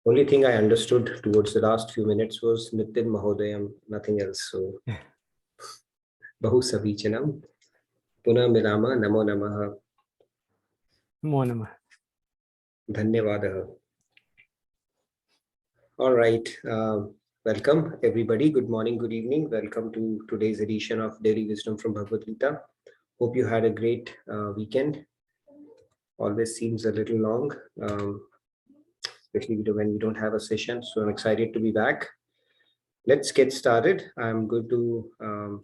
Only thing I understood towards the last few minutes was Nitin Mahodayam, nothing else. So, Bahu Savichanam, Puna Milama, Namo Namaha, Namo Namaha. Dhanyavadaha. All right. Welcome, everybody. Good morning, good evening. Welcome to today's edition of Daily Wisdom from Bhagavad Gita. Hope you had a great weekend. Always seems a little long, especially when we don't have a session. So I'm excited to be back. Let's get started. I'm going to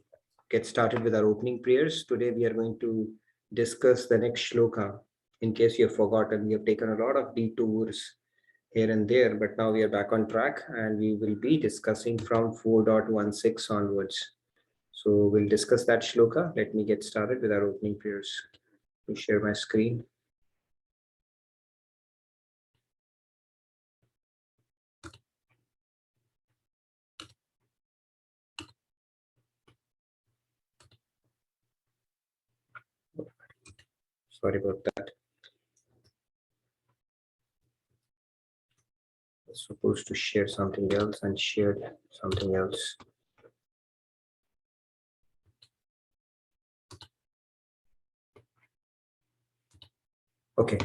get started with our opening prayers. Today we are going to discuss the next shloka. In case you have forgotten, we have taken a lot of detours here and there, but now we are back on track and we will be discussing from 4.16 onwards. So we'll discuss that shloka. Let me get started with our opening prayers. Let me share my screen. Sorry about that. I was supposed to share something else and shared something else. Okay.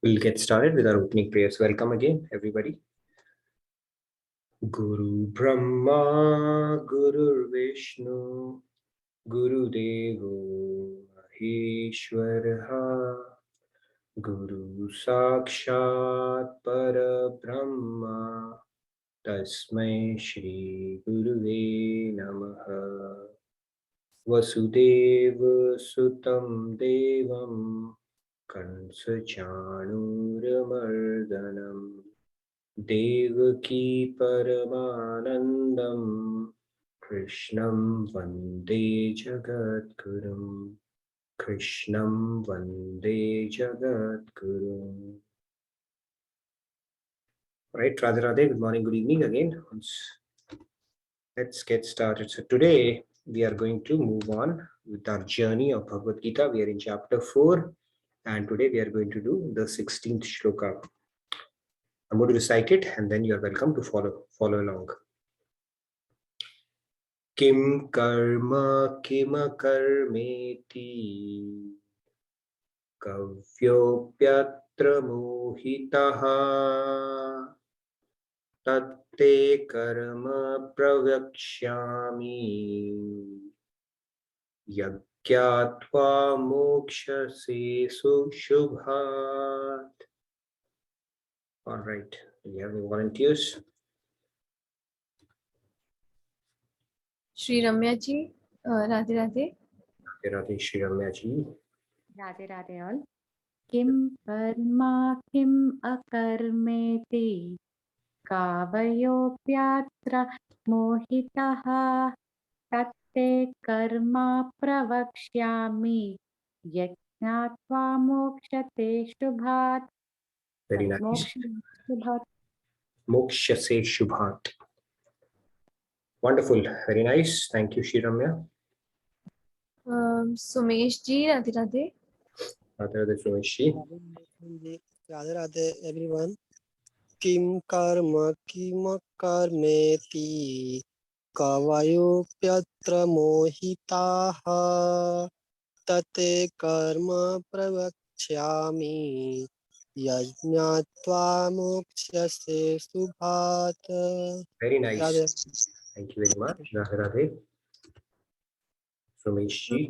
We'll get started with our opening prayers. Welcome again, everybody. Guru Brahma, Guru Vishnu, Guru Devo Maheshwaraha, Guru Sakshat Parabrahma, Tasmai Shri Guruve Namaha. Vasudeva Sutam Devam Kansa Chanuramardanam Devaki Paramanandam Krishnam Vande Jagadgurum. Krishnam Vande Jagadgurum. Right, Radhe Radhe, good morning, good evening again. Let's get started. So today we are going to move on with our journey of Bhagavad Gita. We are in chapter 4 and today we are going to do the 16th shloka. I'm going to recite it and then you are welcome to follow along. Kim karma kim karmeti kavyopyatra mohitaha tatte karma pravakshyami yagyatva mokshase sushubhat. All right, do you have any volunteers? Shri Ramya ji, Radhe Radhe. Radhe Radhe, Shri Ramya ji. Radhe Radhe all. Kim karma kim akarmeti kavayopyatra mohitaha tatte karma pravakshyami yajnatva mokshate shubhat. Very nice. Mokshase shubhat. Wonderful. Very nice. Thank you, Shri Ramya. Sumesh ji, Radhe Radhe. Radhe Radhe, Sumesh ji. Radhe Radhe, everyone. Kim karma kim karmeti kavayopyatra mohitaha tate karma pravakshami yajnatva mokshase subhat. Very nice. Radhe. Thank you very much. Radhe Radhe. Sumesh ji.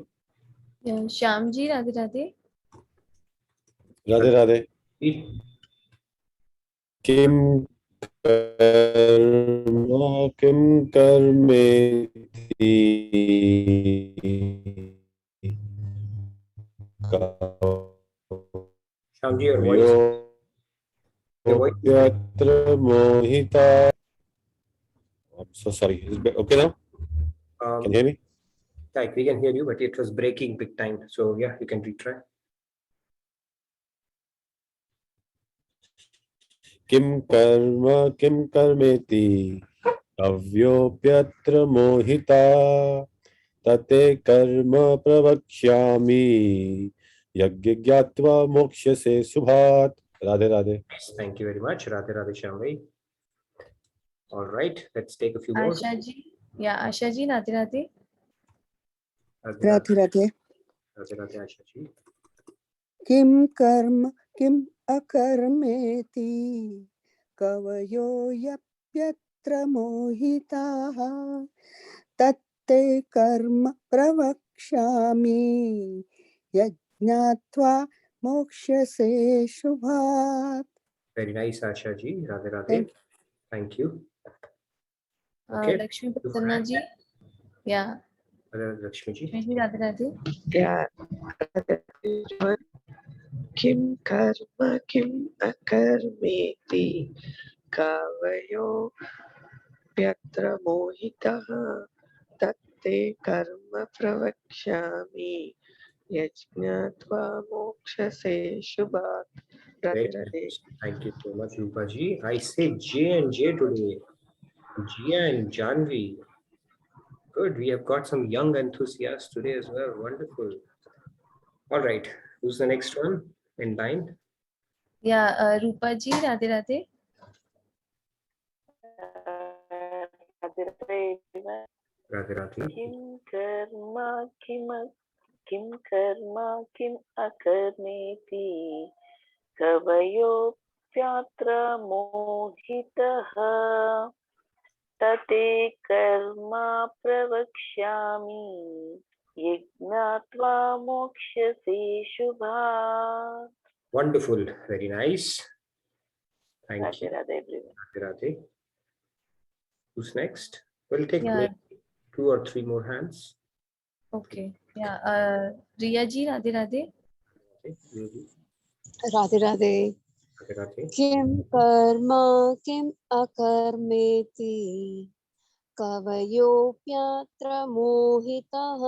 Shyam ji, Radhe Radhe. Radhe Radhe. Kim karma kim karmeti Shyam ji, your voice. Yatra mohita. I'm so sorry. Is it okay now? Can you hear me? Yeah, we can hear you, but it was breaking big time. So yeah, you can retry. Kim karma kim karmeti kavyopyatra mohita tate karma pravakshyami यज्ञ ज्ञात्वा मोक्ष्यसे शुभात्. Radhe Radhe. Thank you very much. Radhe Radhe Shambai. All right, let's take a few more. Asha ji, या Asha ji, Radhe Radhe. Radhe Radhe. Radhe Radhe Asha ji. किम कर्म किम अकर्मेति कवयो यप्यत्र मोहिताः तत्ते कर्म प्रवक्ष्यामि यज्ञात्वा मोक्ष्यसे शुभात्. Very nice, Asha ji. Radhe Radhe. Thank you. Lakshmi Prasanna जी, या Lakshmi ji. लक्ष्मी जी, राधे राधे. किम कर्म किम अकर्मेति कवयो व्यत्र मोहितः तत्ते कर्म प्रवक्ष्यामि यज्ञात्वा मोक्षसे शुभात्. Radhe Radhe. Thank you so much, Rupa ji. I say J and J today. Jia and Janvi. Good. We have got some young enthusiasts today as well. Wonderful. All right. Who's the next one in line? या रूपा जी, Radhe Radhe. Radhe Radhe. किम कर्म किम अकर्मेति कवयोऽप्यत्र मोहितः तते कर्म प्रवक्ष्यामि यज्ञात्वा मोक्ष्यसे शुभात्. Wonderful. Very nice. Thank Radhe you. Radhe everyone. Radhe Radhe. Who's next? We'll take Yeah. maybe 2 or 3 more hands. Okay, या रिया जी, Radhe Radhe. Okay. Maybe. Radhe Radhe. Radhe Radhe. किम कर्म किम अकर्मेति कवयोऽप्यत्र मोहितः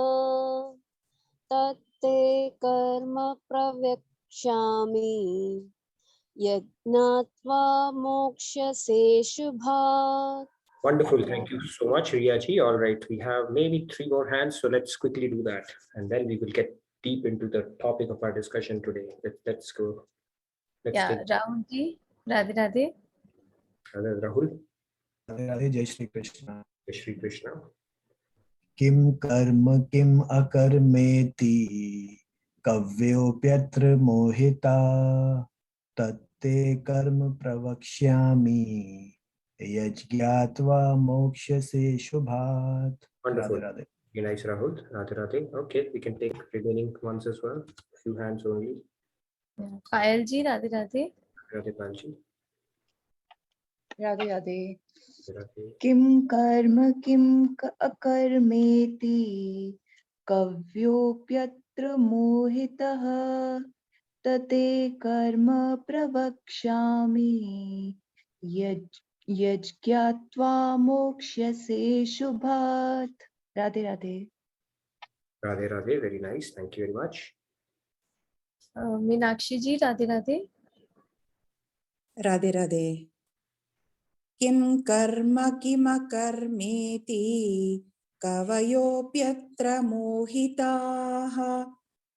तत्ते कर्म प्रवक्ष्यामि यज्ञात्वा मोक्ष्यसे शुभात्. Wonderful. Thank you so much, Riya ji. All right. We have maybe 3 more hands. So let's quickly do that. And then we will get deep into the topic of our discussion today. Let's go. Let's या take Rahul ji, Radhe Radhe. Rahul. Radhe Radhe. जय Shri Krishna. Shri Krishna. किम कर्म किम अकर्मेति कव्योऽप्यत्र मोहिता तत्ते कर्म प्रवक्ष्यामि यज्ञात्वा मोक्ष्यसे शुभात्. Wonderful. Radhe Radhe. Very nice, Rahul. Radhe Radhe. Okay. We can take remaining ones as well. Few hands only. Payal ji, Radhe Radhe. Radhe Panji. Radhe Radhe. Radhe Radhe. किम कर्म किम अकर्मेति कव्योऽप्यत्र मोहितः तते कर्म प्रवक्ष्यामि यज्ञात्वा मोक्ष्यसे शुभात्. Radhe Radhe. Radhe Radhe. Very nice. Thank you very much. Meenakshi जी, राधे राधे. राधे राधे. किम कर्म किमकर्मेति कवयोऽप्यत्र मोहिताः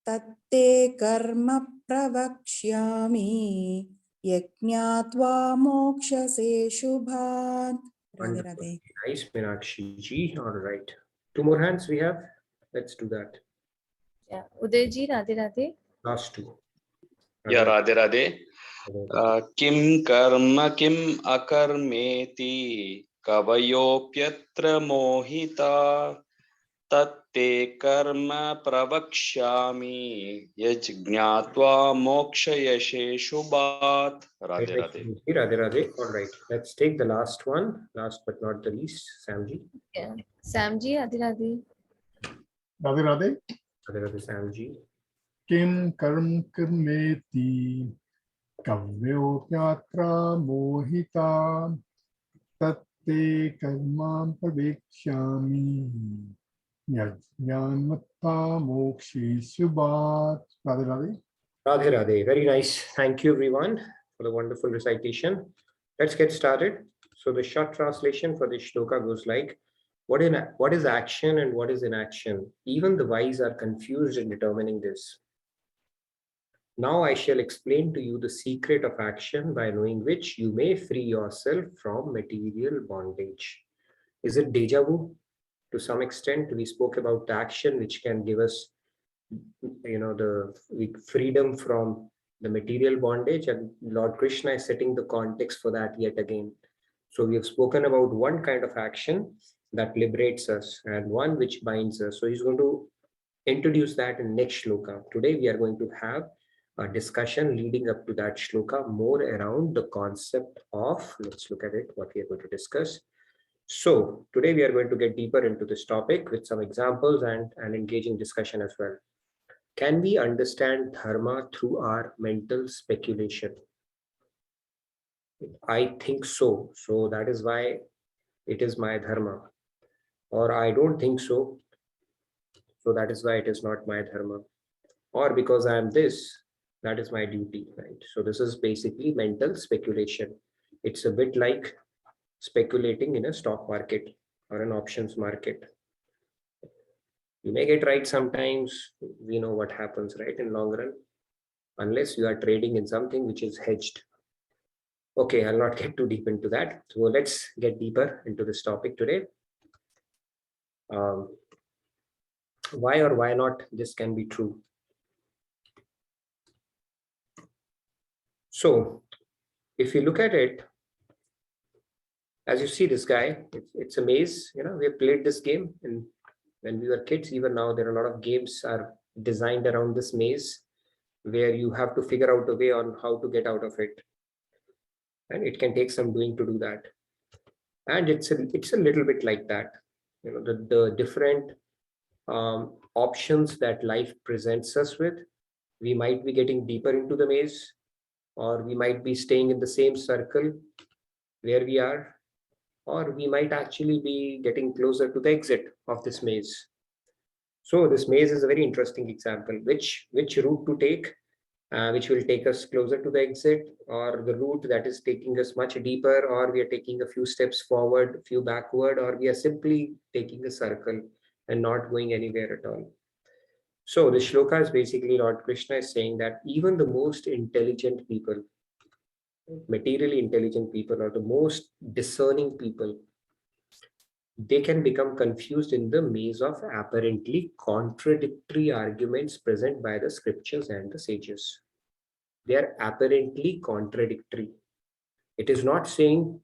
तत्ते कर्म प्रवक्ष्यामि यज्ञात्वा मोक्षसे शुभात्. Radhe Radhe. Nice, Meenakshi ji. All right. 2 more hands we have. Let's do that. या उदय जी, राधे राधे. Last 2. या राधे राधे. किम कर्म किम अकर्मेति कवयोऽप्यत्र मोहिता तत्ते कर्म प्रवक्ष्यामि यज्ञात्वा मोक्षयसे शुभात्. Radhe Radhe. Radhe Radhe. All right. Let's take the last one. Last but not the least. Samji. सैम जी, Radhe Radhe. Radhe Radhe. Radhe Radhe Samji. किम कर्म कर्मेति कव्योऽप्यत्र मोहिता तत्ते कर्म प्रवक्ष्यामि यज्ञात्वा मोक्षसे शुभात्. Radhe Radhe. Radhe Radhe. Very nice. Thank you everyone for the wonderful recitation. Let's get started. So the short translation for this shloka goes like, what is action and what is inaction? Even the wise are confused in determining this. Now I shall explain to you the secret of action by knowing which you may free yourself from material bondage. Is it deja vu? To some extent, we spoke about the action which can give us, the freedom from the material bondage, and Lord Krishna is setting the context for that yet again. So we have spoken about one kind of action that liberates us and one which binds us. So he's going to introduce that in next shloka. Today we are going to have a discussion leading up to that shloka more around the concept of, let's look at it, what we are going to discuss. So today we are going to get deeper into this topic with some examples and an engaging discussion as well. Can we understand dharma through our mental speculation? I think so. So that is why it is my dharma. Or I don't think so. So that is why it is not my dharma. Or because I am this, that is my duty, right? So this is basically mental speculation. It's a bit like speculating in a stock market or an options market. You may get right sometimes. We know what happens, right, in long run, unless you are trading in something which is hedged. Okay, I'll not get too deep into that. So let's get deeper into this topic today. Why or why not this can be true? So if you look at it, as you see this guy, it's a maze. We have played this game, and when we were kids, even now, there are a lot of games are designed around this maze where you have to figure out a way on how to get out of it. And it can take some doing to do that. And it's a little bit like that. The different options that life presents us with, we might be getting deeper into the maze, or we might be staying in the same circle where we are, or we might actually be getting closer to the exit of this maze. So this maze is a very interesting example. Which route to take, which will take us closer to the exit, or the route that is taking us much deeper, or we are taking a few steps forward, few backward, or we are simply taking a circle and not going anywhere at all. So the shloka is basically Lord Krishna is saying that even the most intelligent people, materially intelligent people, or the most discerning people, they can become confused in the maze of apparently contradictory arguments present by the scriptures and the sages. They are apparently contradictory. It is not saying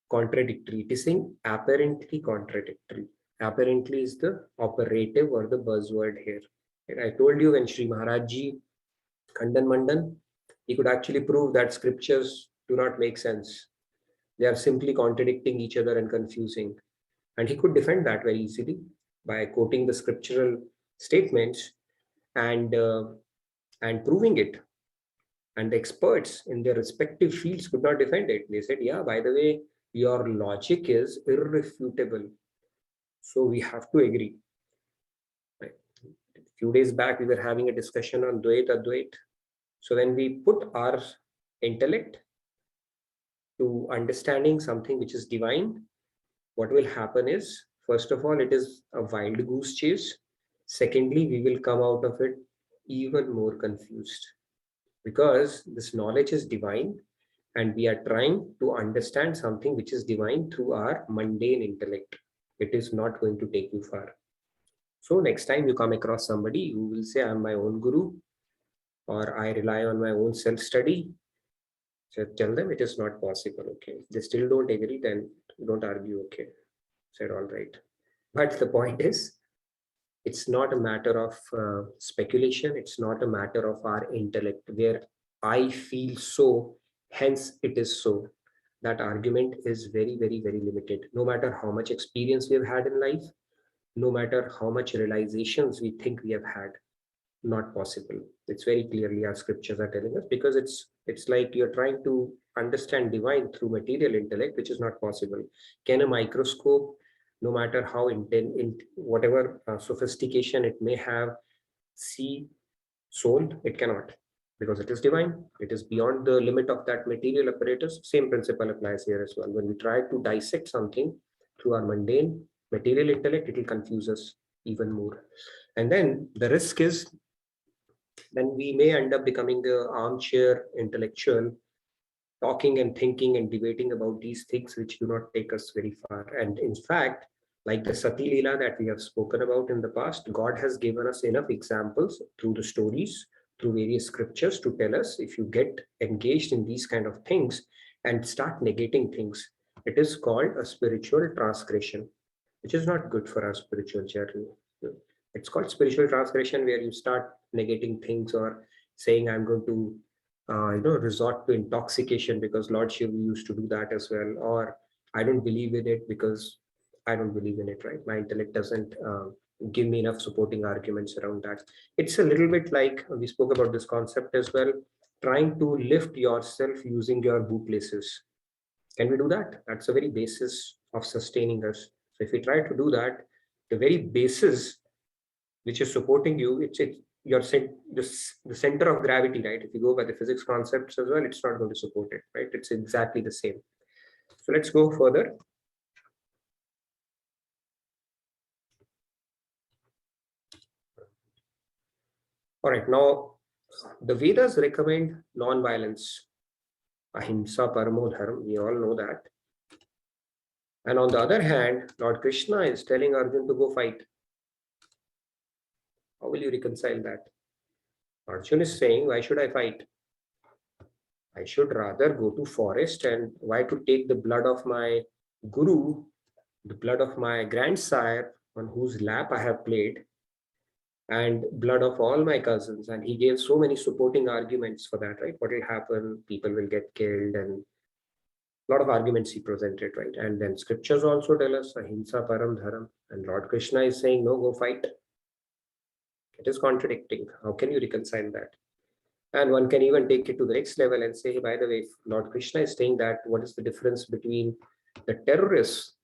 contradictory, it is saying apparently contradictory. Apparently is the operative or the buzzword here. And I told you when Sri Maharaj Ji, Khandan Mandan, he could actually prove that scriptures do not make sense. They are simply contradicting each other and confusing. And he could defend that very easily by quoting the scriptural statements and proving it. And the experts in their respective fields could not defend it. They said, yeah, by the way, your logic is irrefutable. So we have to agree. Right. A few days back, we were having a discussion on Dvait Advait. So when we put our intellect to understanding something which is divine, what will happen is, first of all, it is a wild goose chase. Secondly, we will come out of it even more confused, because this knowledge is divine and we are trying to understand something which is divine through our mundane intellect. It is not going to take you far. So next time you come across somebody who will say, I'm my own guru, or I rely on my own self-study, so tell them it is not possible. Okay, if they still don't agree, then don't argue. Okay, said all right. But the point is, it's not a matter of speculation. It's not a matter of our intellect where I feel so, hence it is so. That argument is very, very, very limited. No matter how much experience we have had in life, no matter how much realizations we think we have had, not possible. It's very clearly our scriptures are telling us, because it's like you're trying to understand divine through material intellect, which is not possible. Can a microscope, no matter how whatever sophistication it may have, see soul? It cannot, because it is divine. It is beyond the limit of that material apparatus. Same principle applies here as well. When we try to dissect something through our mundane material intellect, it will confuse us even more. And then the risk is then we may end up becoming the armchair intellectual, talking and thinking and debating about these things which do not take us very far. And in fact, like the Sati Leela that we have spoken about in the past, God has given us enough examples through the stories, through various scriptures to tell us if you get engaged in these kind of things and start negating things, it is called a spiritual transgression, which is not good for our spiritual journey. It's called spiritual transgression where you start negating things or saying, I'm going to resort to intoxication because Lord Shiva used to do that as well, or I don't believe in it because I don't believe in it, right? My intellect doesn't give me enough supporting arguments around that. It's a little bit like we spoke about this concept as well, trying to lift yourself using your bootlaces. Can we do that? That's the very basis of sustaining us. So if we try to do that, the very basis which is supporting you, it's your the center of gravity, right? If you go by the physics concepts as well, it's not going to support it, right? It's exactly the same. So let's go further. All right, now the Vedas recommend non-violence, ahimsa paramo dharma. We all know that. And on the other hand, Lord Krishna is telling Arjun to go fight. How will you reconcile that? Arjun is saying, why should I fight? I should rather go to forest, and why to take the blood of my guru, the blood of my grandsire on whose lap I have played, and blood of all my cousins. And he gave so many supporting arguments for that, right? What will happen? People will get killed, and a lot of arguments he presented, right? And then scriptures also tell us ahimsa param dharam, and Lord Krishna is saying, no, go fight. It is contradicting. How can you reconcile that? And one can even take it to the next level and say, by the way, if Lord Krishna is saying that, what is the difference between the terrorists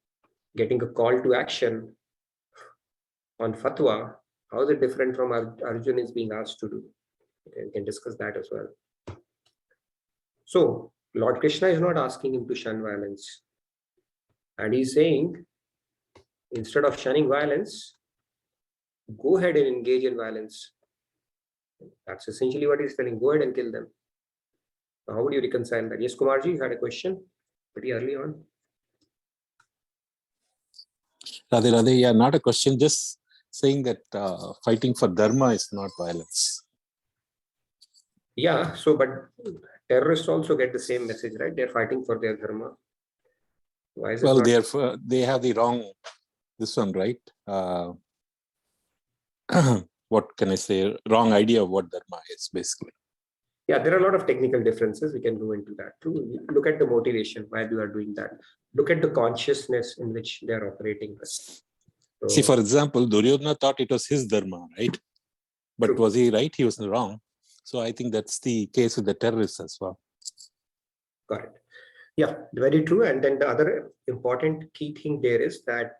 getting a call to action on fatwa? How is it different from Arjun is being asked to do? We can discuss that as well. So Lord Krishna is not asking him to shun violence. And he's saying, instead of shunning violence, go ahead and engage in violence. That's essentially what he's telling. Go ahead and kill them. So how would you reconcile that? Yes, Kumarji, you had a question pretty early on. Radhe, Radhe, yeah, not a question, just saying that fighting for Dharma is not violence. Yeah, so but terrorists also get the same message, right? They're fighting for their Dharma. Why is it not? Well, they have the wrong, this one, right? What can I say? Wrong idea of what Dharma is, basically. Yeah, there are a lot of technical differences. We can go into that too. Look at the motivation, why they are doing that. Look at the consciousness in which they are operating. So, see, for example, Duryodhana thought it was his Dharma, right? But true. Was he right? He was wrong. So I think that's the case with the terrorists as well. Got it. Yeah, very true. And then the other important key thing there is that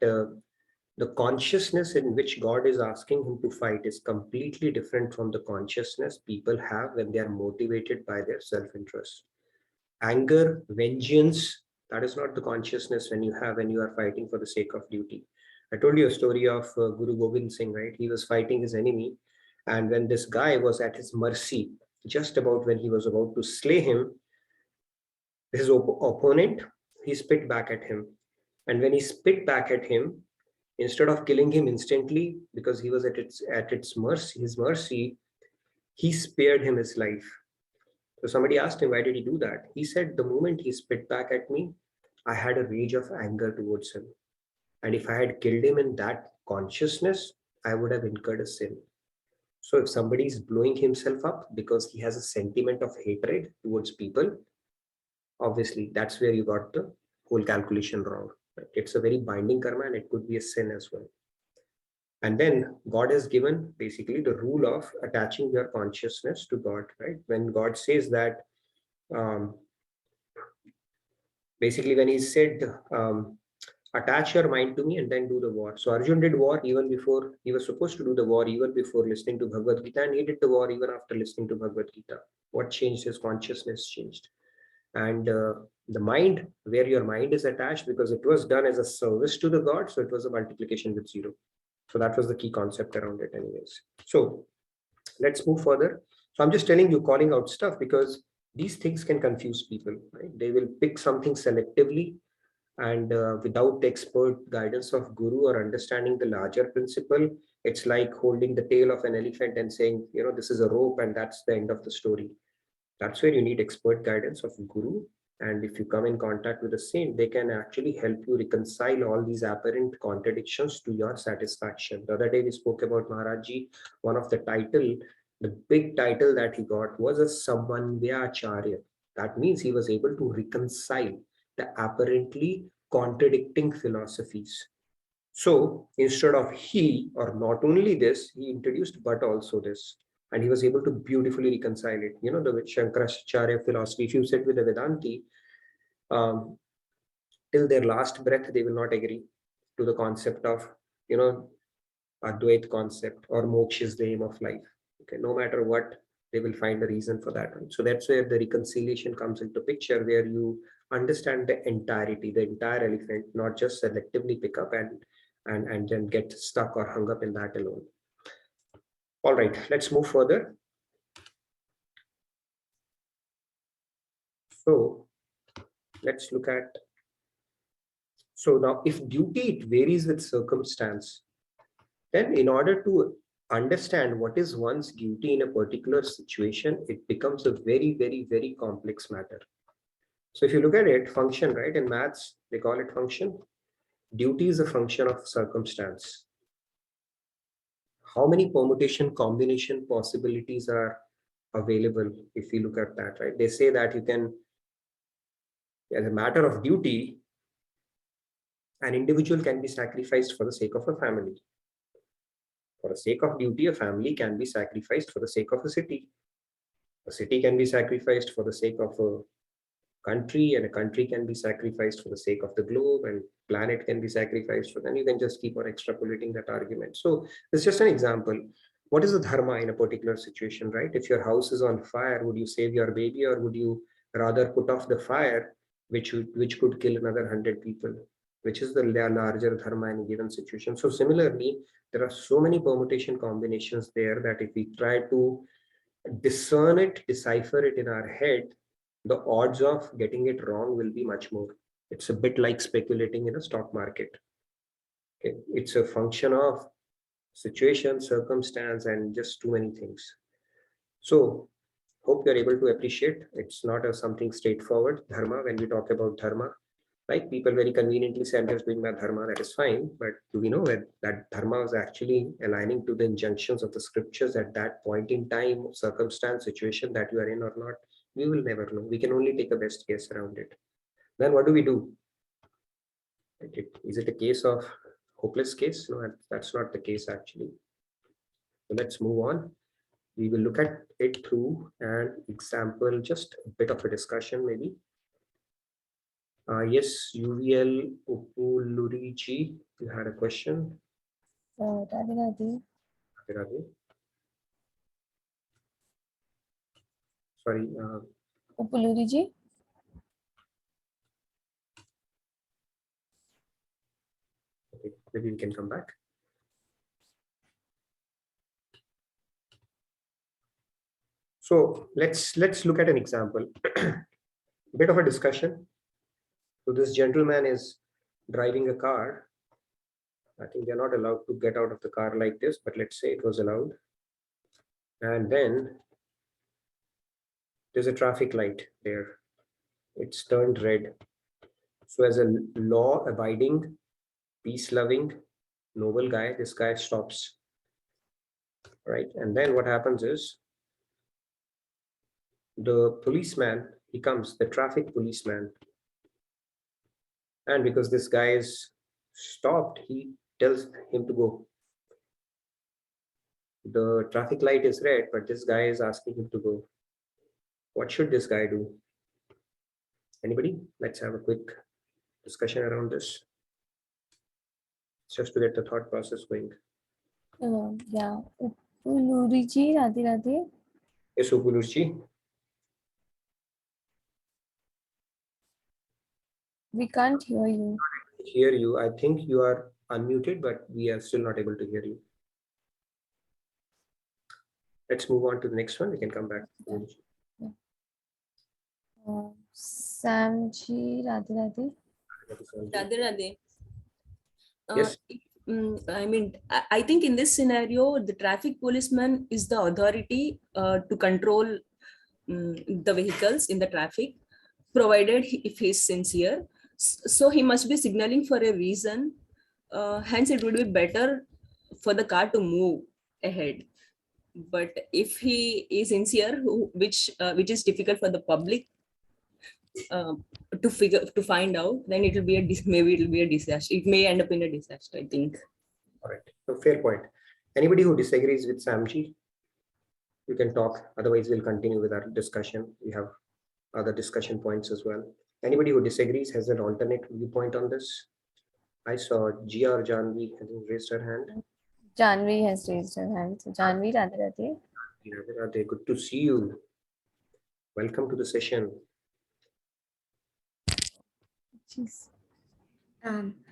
the consciousness in which God is asking him to fight is completely different from the consciousness people have when they are motivated by their self-interest. Anger, vengeance, that is not the consciousness when you are fighting for the sake of duty. I told you a story of Guru Gobind Singh, right? He was fighting his enemy, and when this guy was at his mercy, just about when he was about to slay him, his opponent, he spit back at him. And when he spit back at him, instead of killing him instantly, because he was at his mercy, he spared him his life. So somebody asked him, why did he do that? He said, the moment he spit back at me, I had a rage of anger towards him. And if I had killed him in that consciousness, I would have incurred a sin. So if somebody is blowing himself up because he has a sentiment of hatred towards people, obviously that's where you got the whole calculation wrong. It's a very binding karma and it could be a sin as well. And then God has given basically the rule of attaching your consciousness to God, right? When God says that, basically when he said, attach your mind to me and then do the war. So Arjun did war even before, he was supposed to do the war even before listening to Bhagavad Gita, and he did the war even after listening to Bhagavad Gita. What changed? His consciousness changed. And the mind, where your mind is attached, because it was done as a service to the God, so it was a multiplication with zero. So that was the key concept around it anyways. So Let's move further. So I'm just telling you, calling out stuff, because these things can confuse people, right? They will pick something selectively, and without the expert guidance of guru or understanding the larger principle, it's like holding the tail of an elephant and saying, this is a rope and that's the end of the story. That's where you need expert guidance of guru. And if you come in contact with a saint, they can actually help you reconcile all these apparent contradictions to your satisfaction. The other day we spoke about Maharajji. One of the title, the big title that he got was a Sammanvyacharya. That means he was able to reconcile the apparently contradicting philosophies. So instead of he, or not only this, he introduced but also this. And he was able to beautifully reconcile it. The Shankaracharya philosophy, if you sit with a Vedanti, um, till their last breath, they will not agree to the concept of, Advait concept, or moksha is the aim of life. Okay, no matter what, they will find a reason for that. Right? So that's where the reconciliation comes into picture, where you understand the entirety, the entire elephant, not just selectively pick up and then get stuck or hung up in that alone. All right, let's move further. So let's look at, so now if duty, it varies with circumstance, then in order to understand what is one's duty in a particular situation, it becomes a very, very, very complex matter. So if you look at it, function, right? In maths, they call it function. Duty is a function of circumstance. How many permutation combination possibilities are available if you look at that, right? They say that you can, as a matter of duty, an individual can be sacrificed for the sake of a family. For the sake of duty, a family can be sacrificed for the sake of a city. A city can be sacrificed for the sake of a country, and a country can be sacrificed for the sake of the globe, and planet can be sacrificed for, then you can just keep on extrapolating that argument. So it's just an example. What is the dharma in a particular situation, right? If your house is on fire, would you save your baby, or would you rather put off the fire, which could kill another 100 people? Which is the larger dharma in a given situation? So similarly, there are so many permutation combinations there that if we try to discern it, decipher it in our head, the odds of getting it wrong will be much more. It's a bit like speculating in a stock market. Okay? It's a function of situation, circumstance, and just too many things. So hope you're able to appreciate it's not a something straightforward dharma. When we talk about dharma, like people very conveniently say, I'm just doing my dharma, that is fine. But do we know that dharma is actually aligning to the injunctions of the scriptures at that point in time, circumstance, situation that you are in or not? We will never know. We can only take a best guess around it. Then what do we do? Is it a case of hopeless case? No, that's not the case actually. So let's move on. We will look at it through an example, just a bit of a discussion maybe. Yes, UVL Upulurichi, you had a question. Radhe Radhe. Radhe. Sorry. Upuluriji. Okay, maybe we can come back. So let's look at an example. Bit of a discussion. So this gentleman is driving a car. I think they're not allowed to get out of the car like this, but let's say it was allowed. And then there's a traffic light there. It's turned red. So as a law-abiding, peace-loving, noble guy, this guy stops. Right? And then what happens is the policeman, he comes, the traffic policeman. And because this guy is stopped, he tells him to go. The traffic light is red, but this guy is asking him to go. What should this guy do? Anybody? Let's have a quick discussion around this, just to get the thought process going. Yeah. Upuluriji, Radhe Radhe. Yes, Upulurji. We can't hear you. Hear you. I think you are unmuted, but we are still not able to hear you. Let's move on to the next one. We can come back. Samji, Radhe Radhe. Radhe Radhe. Yes. I mean, I think in this scenario, the traffic policeman is the authority to control the vehicles in the traffic, provided if he's sincere. So he must be signaling for a reason. Hence, it would be better for the car to move ahead. But if he is sincere, which is difficult for the public to find out, then it will be maybe it will be a disaster. It may end up in a disaster, I think. All right. So fair point. Anybody who disagrees with Samji, you can talk. Otherwise, we'll continue with our discussion. We have other discussion points as well. Anybody who disagrees has an alternate viewpoint on this? I saw Gia or Janvi has raised her hand. Janvi has raised her hand. So Janvi, Radhe Radhe. Radhe Radhe, good to see you. Welcome to the session. Jeez.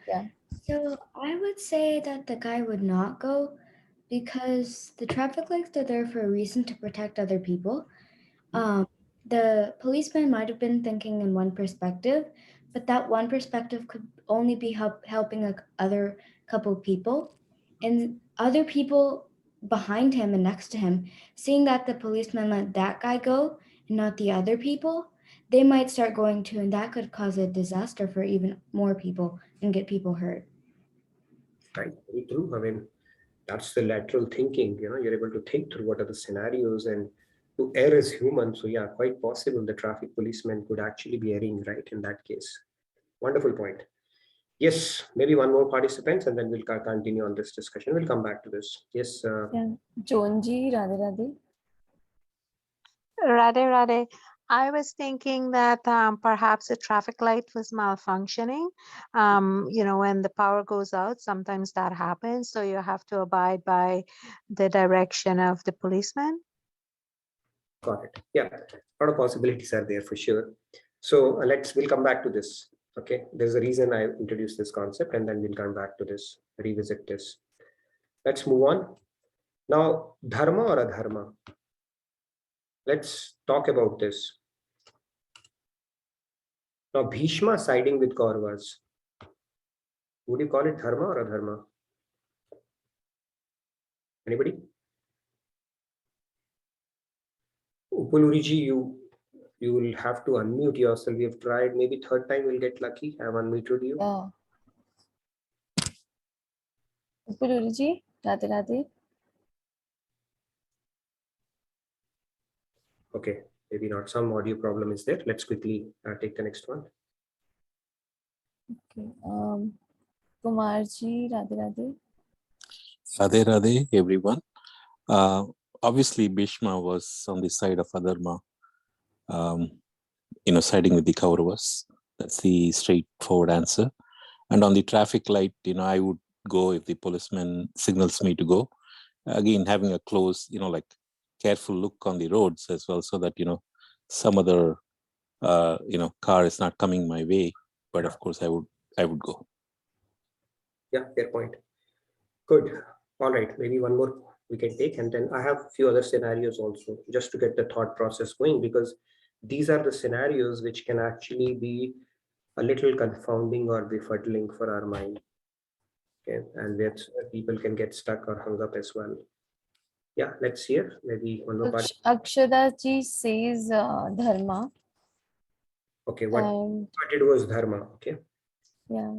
Yeah. So I would say that the guy would not go because the traffic lights are there for a reason to protect other people. The policeman might have been thinking in one perspective, but that one perspective could only be helping other couple people. And other people behind him and next to him, seeing that the policeman let that guy go and not the other people, they might start going too, and that could cause a disaster for even more people and get people hurt. Right, very true. I mean, that's the lateral thinking. You're able to think through what are the scenarios and to err as human. So yeah, quite possible the traffic policeman could actually be erring right in that case. Wonderful point. Yes, maybe one more participant and then we'll continue on this discussion. We'll come back to this. Yes. Jonji, Radhe Radhe. Radhe Radhe. I was thinking that perhaps the traffic light was malfunctioning. When the power goes out, sometimes that happens. So you have to abide by the direction of the policeman. Got it. Yeah, a lot of possibilities are there for sure. So we'll come back to this. Okay, there's a reason I introduced this concept and then we'll come back to this, revisit this. Let's move on. Now, dharma or adharma? Let's talk about this. Now, Bhishma siding with Kauravas. Would you call it dharma or adharma? Anybody? Upaluriji, you will have to unmute yourself. We have tried. Maybe third time we'll get lucky. I've unmuted you. Yeah. Upaluriji, Radhe Radhe. Okay, maybe not. Some audio problem is there. Let's quickly take the next one. Okay. Kumarji, Radhe Radhe. Radhe Radhe, everyone. Obviously, Bhishma was on the side of adharma, siding with the Kauravas. That's the straightforward answer. And on the traffic light, I would go if the policeman signals me to go. Again, having a close, careful look on the roads as well, so that, some other, car is not coming my way. But of course, I would go. Yeah, fair point. Good. All right, maybe one more we can take, and then I have a few other scenarios also, just to get the thought process going, because these are the scenarios which can actually be a little confounding or befuddling for our mind. Okay, and where people can get stuck or hung up as well. Yeah, let's hear. Maybe one more part. Akshada ji says dharma. Okay, what it was dharma. Okay. Yeah,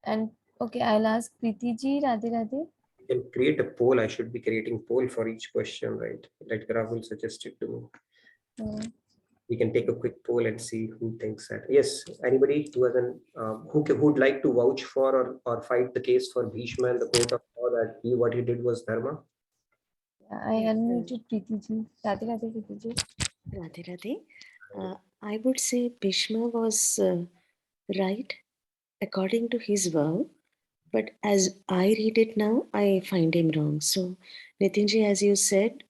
and okay, I'll ask Preeti ji, Radhe Radhe. You can create a poll. I should be creating poll for each question, right? Like Rahul suggested to me. We can take a quick poll and see who thinks that. Yes, anybody who hasn't, who'd like to vouch for or fight the case for Bhishma and the court of law that what he did was dharma? I unmuted Preeti ji. Radhe Radhe, Preeti ji. Radhe Radhe. I would say Bhishma was right according to his vow, but as I read it now, I find him wrong. So, Nitinji, as you said,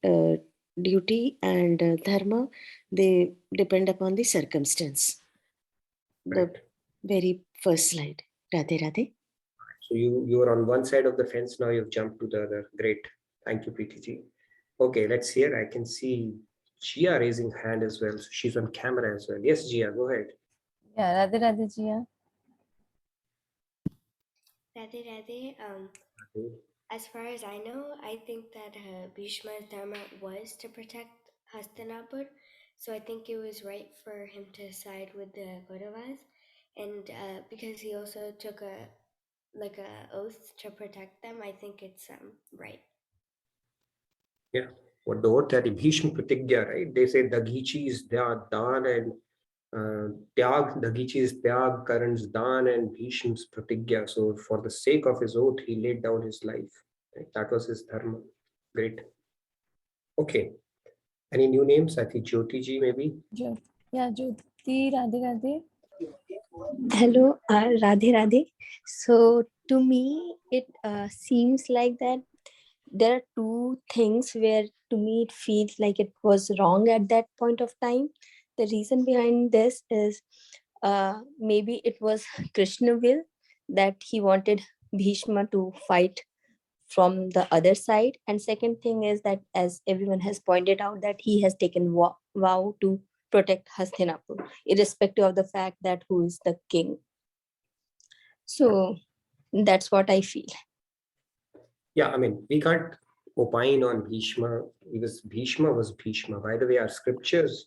duty and dharma, they depend upon the circumstance. Right. The very first slide. Radhe Radhe. So you are on one side of the fence, now you've jumped to the other. Great. Thank you, Preeti ji. Okay, let's hear. I can see Gia raising hand as well. So she's on camera as well. Yes, Gia, go ahead. Yeah, Radhe Radhe Jia. Radhe Radhe. As far as I know, I think that Bhishma's dharma was to protect Hastinapur, so I think it was right for him to side with the Kauravas, and because he also took a oath to protect them, I think it's right. Yeah, what the oath had Bhishma Pratigya, right? They say Dagichi is Dan and Tyag, Dagichi is Tyag, Karan's Dan and Bhishma's Pratigya. So for the sake of his oath, he laid down his life. Right? That was his dharma. Great. Okay. Any new names? I think Jyoti ji maybe. Yeah, Jyoti, Radhe Radhe. Hello, Radhe Radhe. So to me, it seems like that there are two things where to me it feels like it was wrong at that point of time. The reason behind this is maybe it was Krishna will that he wanted Bhishma to fight from the other side, and second thing is that, as everyone has pointed out, that he has taken vow to protect Hastinapur irrespective of the fact that who is the king. So that's what I feel. Yeah, I mean, we can't opine on Bhishma. Bhishma was Bhishma. By the way, our scriptures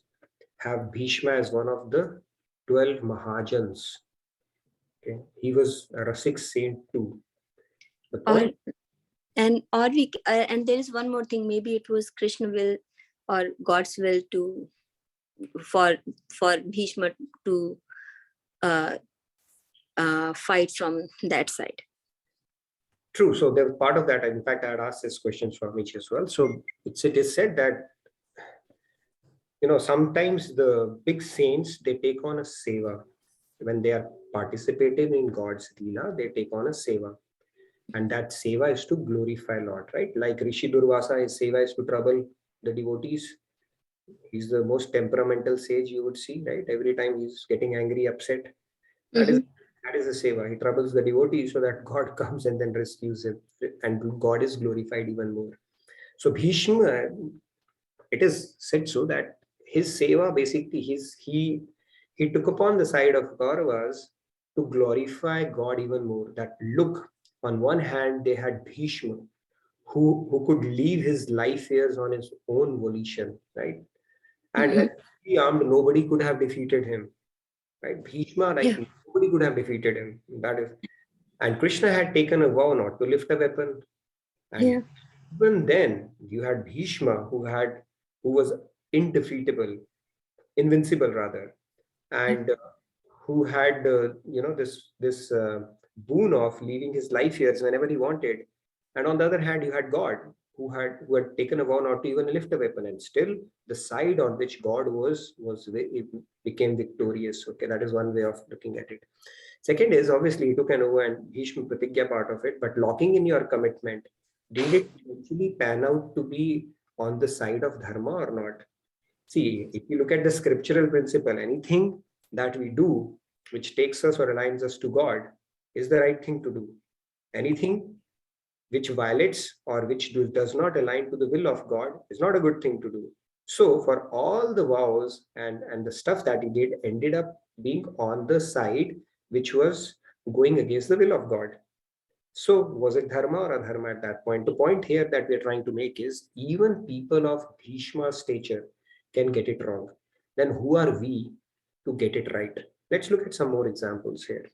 have Bhishma as one of the 12 Mahajans. Okay, he was a Rasik saint too. The point. And there is one more thing. Maybe it was Krishna will or God's will to for Bhishma to fight from that side. True. So there was part of that. In fact, I had asked this question from Mitch as well. So it is said that, sometimes the big saints, they take on a seva. When they are participating in God's Leela, they take on a seva. And that seva is to glorify Lord, right? Like Rishi Durvasa, his seva is to trouble the devotees. He's the most temperamental sage you would see, right? Every time he's getting angry, upset. That is a seva. He troubles the devotee so that God comes and then rescues him, and God is glorified even more. So Bhishma, it is said so that his seva basically he took upon the side of Kauravas to glorify God even more. That look, on one hand they had Bhishma, who could leave his life years on his own volition, right? And he armed, nobody could have defeated him. Right? Bhishma, nobody could have defeated him. That is, and Krishna had taken a vow not to lift a weapon. And even then, you had Bhishma, who was indefeatable, invincible rather, and who had this boon of leaving his life years whenever he wanted. And on the other hand, you had God, who had taken a vow not to even lift a weapon, and still the side on which God was it became victorious. Okay, that is one way of looking at it. Second is, obviously he took an oath and Bhishma Pratigya part of it, but locking in your commitment, did it actually pan out to be on the side of dharma or not? See, if you look at the scriptural principle, anything that we do which takes us or aligns us to God is the right thing to do. Anything which violates or which does not align to the will of God is not a good thing to do. So for all the vows and the stuff that he did ended up being on the side which was going against the will of God. So was it dharma or adharma at that point? The point here that we're trying to make is even people of Bhishma's stature can get it wrong. Then who are we to get it right? Let's look at some more examples here.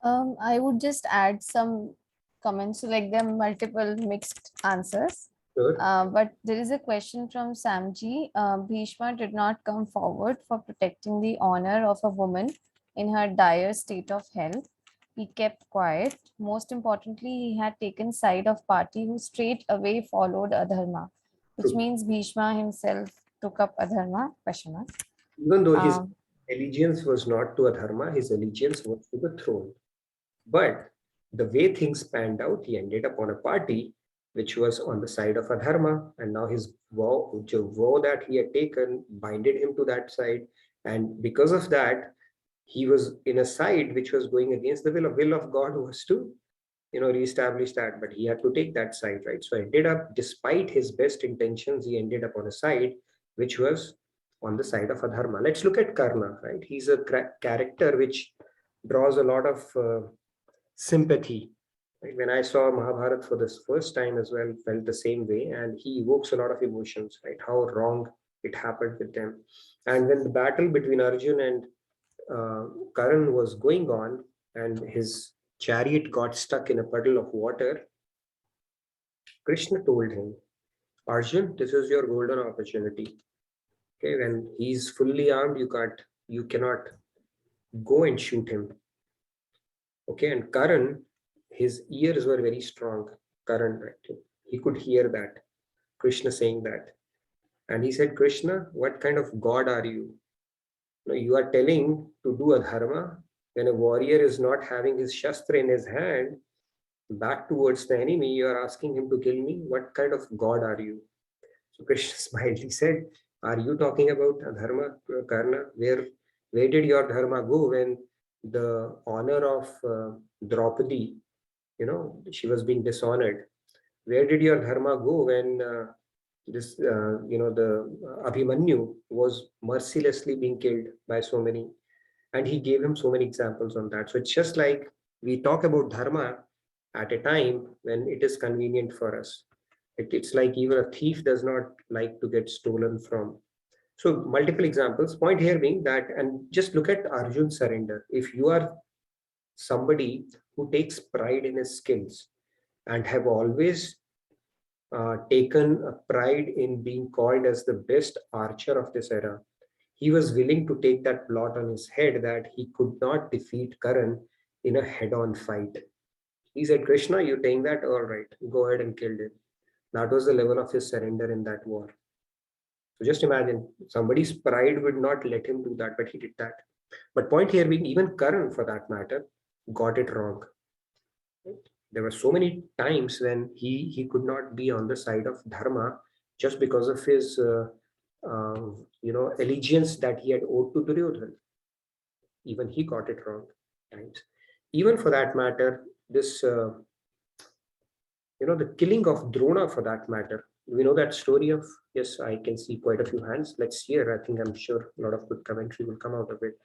I would just add some comments. So like there are multiple mixed answers. Sure. But there is a question from Samji. Bhishma did not come forward for protecting the honor of a woman in her dire state of health. He kept quiet. Most importantly, he had taken side of party who straight away followed adharma, which means Bhishma himself took up adharma. Question mark. Even though his allegiance was not to adharma, his allegiance was to the throne. But the way things panned out, he ended up on a party which was on the side of adharma, and now his vow that he had taken binded him to that side, and because of that, he was in a side which was going against the will of God was to reestablish that, but he had to take that side, right? So ended up, despite his best intentions, he ended up on a side which was on the side of adharma. Let's look at Karna, right? He's a character which draws a lot of sympathy. Right? When I saw Mahabharata for this first time as well, felt the same way, and he evokes a lot of emotions, right? How wrong it happened with them. And when the battle between Arjun and Karan was going on, and his chariot got stuck in a puddle of water, Krishna told him, Arjun, this is your golden opportunity. Okay, when he's fully armed, you cannot go and shoot him. Okay, and Karan, his ears were very strong. Karan, right? He could hear that, Krishna saying that. And he said, Krishna, what kind of God are you? You are telling to do adharma when a warrior is not having his shastra in his hand, back towards the enemy, you are asking him to kill me. What kind of God are you? So Krishna smiled. He said, are you talking about adharma, karna? Where did your dharma go when the honor of Draupadi, she was being dishonored? Where did your dharma go when the Abhimanyu was mercilessly being killed by so many? And he gave him so many examples on that. So it's just like we talk about dharma at a time when it is convenient for us. It's like even a thief does not like to get stolen from. So multiple examples. Point here being that, and just look at Arjun's surrender. If you are somebody who takes pride in his skills and have always taken a pride in being called as the best archer of this era, he was willing to take that blot on his head that he could not defeat Karan in a head-on fight. He said, Krishna, you're saying that? All right, go ahead and kill him. That was the level of his surrender in that war. So just imagine, somebody's pride would not let him do that, but he did that. But point here being, even Karan, for that matter, got it wrong. There were so many times when he could not be on the side of dharma just because of his allegiance that he had owed to Duryodhana. Even he got it wrong times. Even for that matter, this the killing of Drona, for that matter. We know that story of, yes, I can see quite a few hands. Let's hear. I think I'm sure a lot of good commentary will come out of it.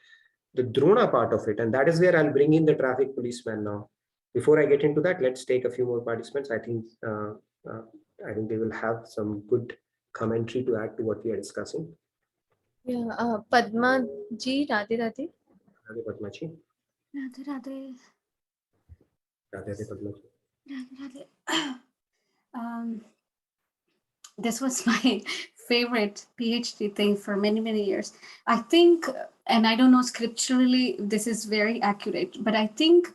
The Drona part of it, and that is where I'll bring in the traffic policeman now. Before I get into that, let's take a few more participants. I think they will have some good commentary to add to what we are discussing. Yeah, Padma ji, Radhe Radhe. Radhe Padma ji. Radhe Radhe. Radhe Padma ji. Radhe Radhe. This was my favorite PhD thing for many, many years. I think, and I don't know scripturally, this is very accurate, but I think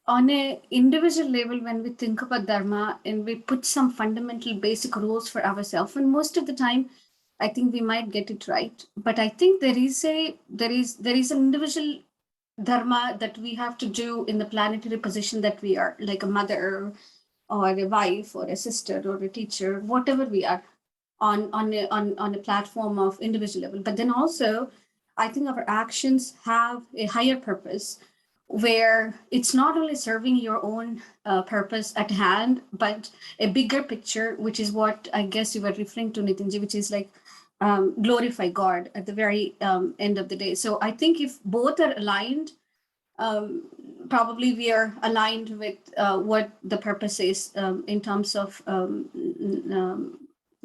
on an individual level, when we think about dharma and we put some fundamental basic rules for ourselves, and most of the time, I think we might get it right. But I think there is an individual dharma that we have to do in the planetary position that we are, like a mother or a wife or a sister or a teacher, whatever we are on a platform of individual level. But then also, I think our actions have a higher purpose where it's not only serving your own purpose at hand, but a bigger picture, which is what I guess you were referring to, Nitinji, which is like glorify God at the very end of the day. So I think if both are aligned, probably we are aligned with what the purpose is in terms of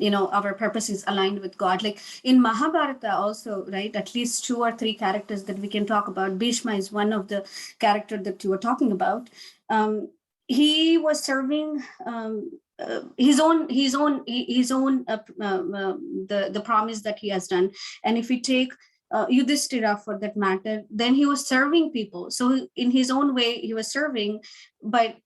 our purpose is aligned with God. Like in Mahabharata also, right, at least 2 or 3 characters that we can talk about. Bhishma is one of the character that you were talking about. He was serving his own the promise that he has done. And if we take Yudhishthira for that matter, then he was serving people. So in his own way, he was serving, but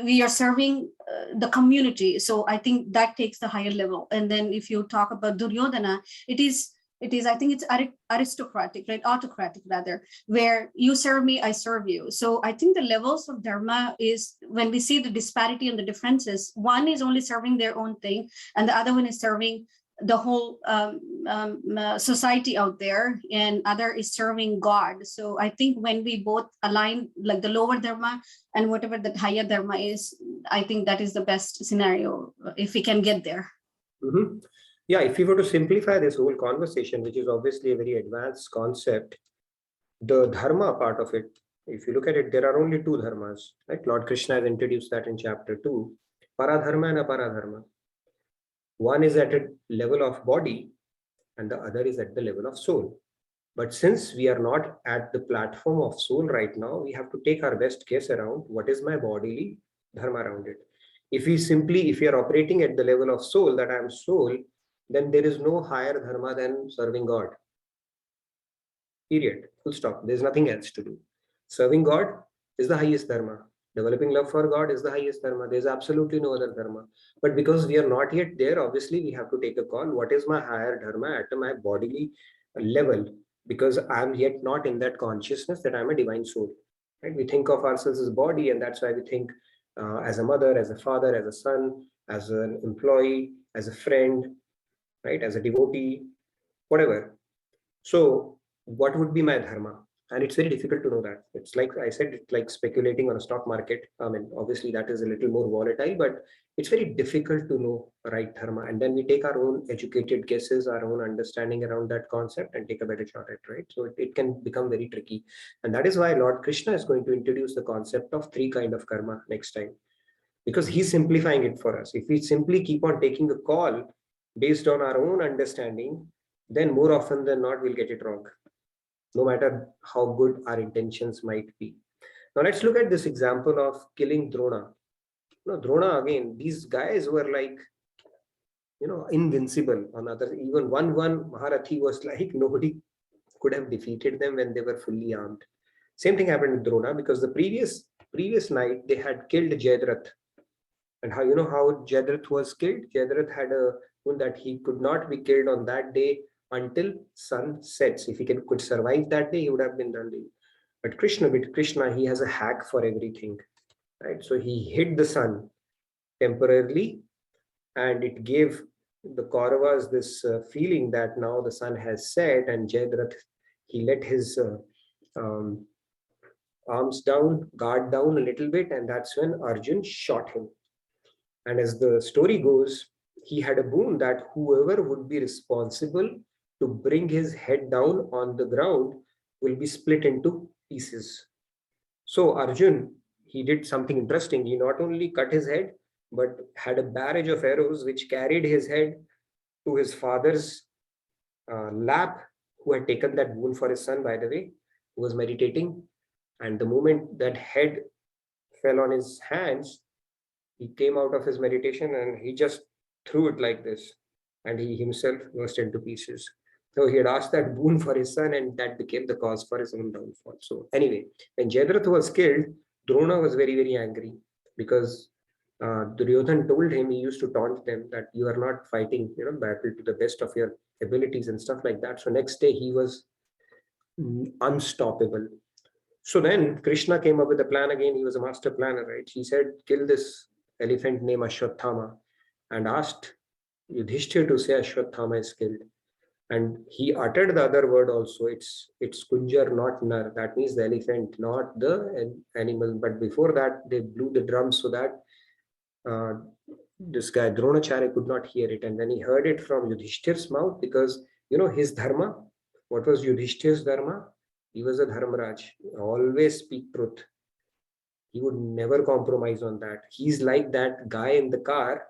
we are serving the community. So I think that takes the higher level. And then if you talk about Duryodhana, it is, I think it's aristocratic, right? Autocratic rather, where you serve me, I serve you. So I think the levels of dharma is when we see the disparity and the differences, one is only serving their own thing and the other one is serving the whole society out there, and other is serving God. So I think when we both align, like the lower dharma and whatever the higher dharma is, I think that is the best scenario if we can get there. Mm-hmm. Yeah, if you were to simplify this whole conversation, which is obviously a very advanced concept, the dharma part of it, if you look at it, there are only two dharmas, right? Lord Krishna has introduced that in chapter 2, paradharma and aparadharma. One is at a level of body and the other is at the level of soul. But since we are not at the platform of soul right now, we have to take our best guess around what is my bodily dharma around it. If we are operating at the level of soul, that I am soul, then there is no higher dharma than serving God. Period. Full stop. There's nothing else to do. Serving God is the highest dharma. Developing love for God is the highest dharma. There's absolutely no other dharma. But because we are not yet there, obviously we have to take a call. What is my higher dharma at my bodily level? Because I'm yet not in that consciousness that I'm a divine soul. Right? We think of ourselves as body, and that's why we think as a mother, as a father, as a son, as an employee, as a friend, right? As a devotee, whatever. So what would be my dharma? And it's very difficult to know that. It's like I said, it's like speculating on a stock market. I mean, obviously that is a little more volatile, but it's very difficult to know right dharma. And then we take our own educated guesses, our own understanding around that concept and take a better shot at it, right? So it can become very tricky. And that is why Lord Krishna is going to introduce the concept of three kind of karma next time, because he's simplifying it for us. If we simply keep on taking a call based on our own understanding, then more often than not, we'll get it wrong, no matter how good our intentions might be. Now, let's look at this example of killing Drona. Drona, again, these guys were like, invincible on others. Even one Maharathi was like, nobody could have defeated them when they were fully armed. Same thing happened with Drona, because the previous night they had killed Jayadratha. And how Jayadratha was killed? Jayadratha had a wound that he could not be killed on that day until sun sets. If he could survive that day, he would have been done. But Krishna, he has a hack for everything, right? So he hid the sun temporarily, and it gave the Kauravas this feeling that now the sun has set, and Jayadratha, he let his arms down, guard down a little bit, and that's when Arjun shot him. And as the story goes, he had a boon that whoever would be responsible to bring his head down on the ground will be split into pieces. So Arjun, he did something interesting. He not only cut his head, but had a barrage of arrows which carried his head to his father's lap, who had taken that boon for his son, by the way, who was meditating. And the moment that head fell on his hands, he came out of his meditation and he just threw it like this, and he himself burst into pieces. So he had asked that boon for his son, and that became the cause for his own downfall. So anyway, when Jayadratha was killed, Drona was very, very angry, because Duryodhan told him, he used to taunt them that you are not fighting, battle to the best of your abilities and stuff like that. So next day he was unstoppable. So then Krishna came up with a plan again. He was a master planner, right? He said, kill this elephant named Ashwatthama, and asked Yudhishthir to say Ashwatthama is killed. And he uttered the other word also. It's Kunjar, not Nar. That means the elephant, not the animal. But before that, they blew the drum so that this guy Dronacharya could not hear it. And then he heard it from Yudhishthir's mouth, because his dharma. What was Yudhishthir's dharma? He was a Dharmaraj. Always speak truth. He would never compromise on that. He's like that guy in the car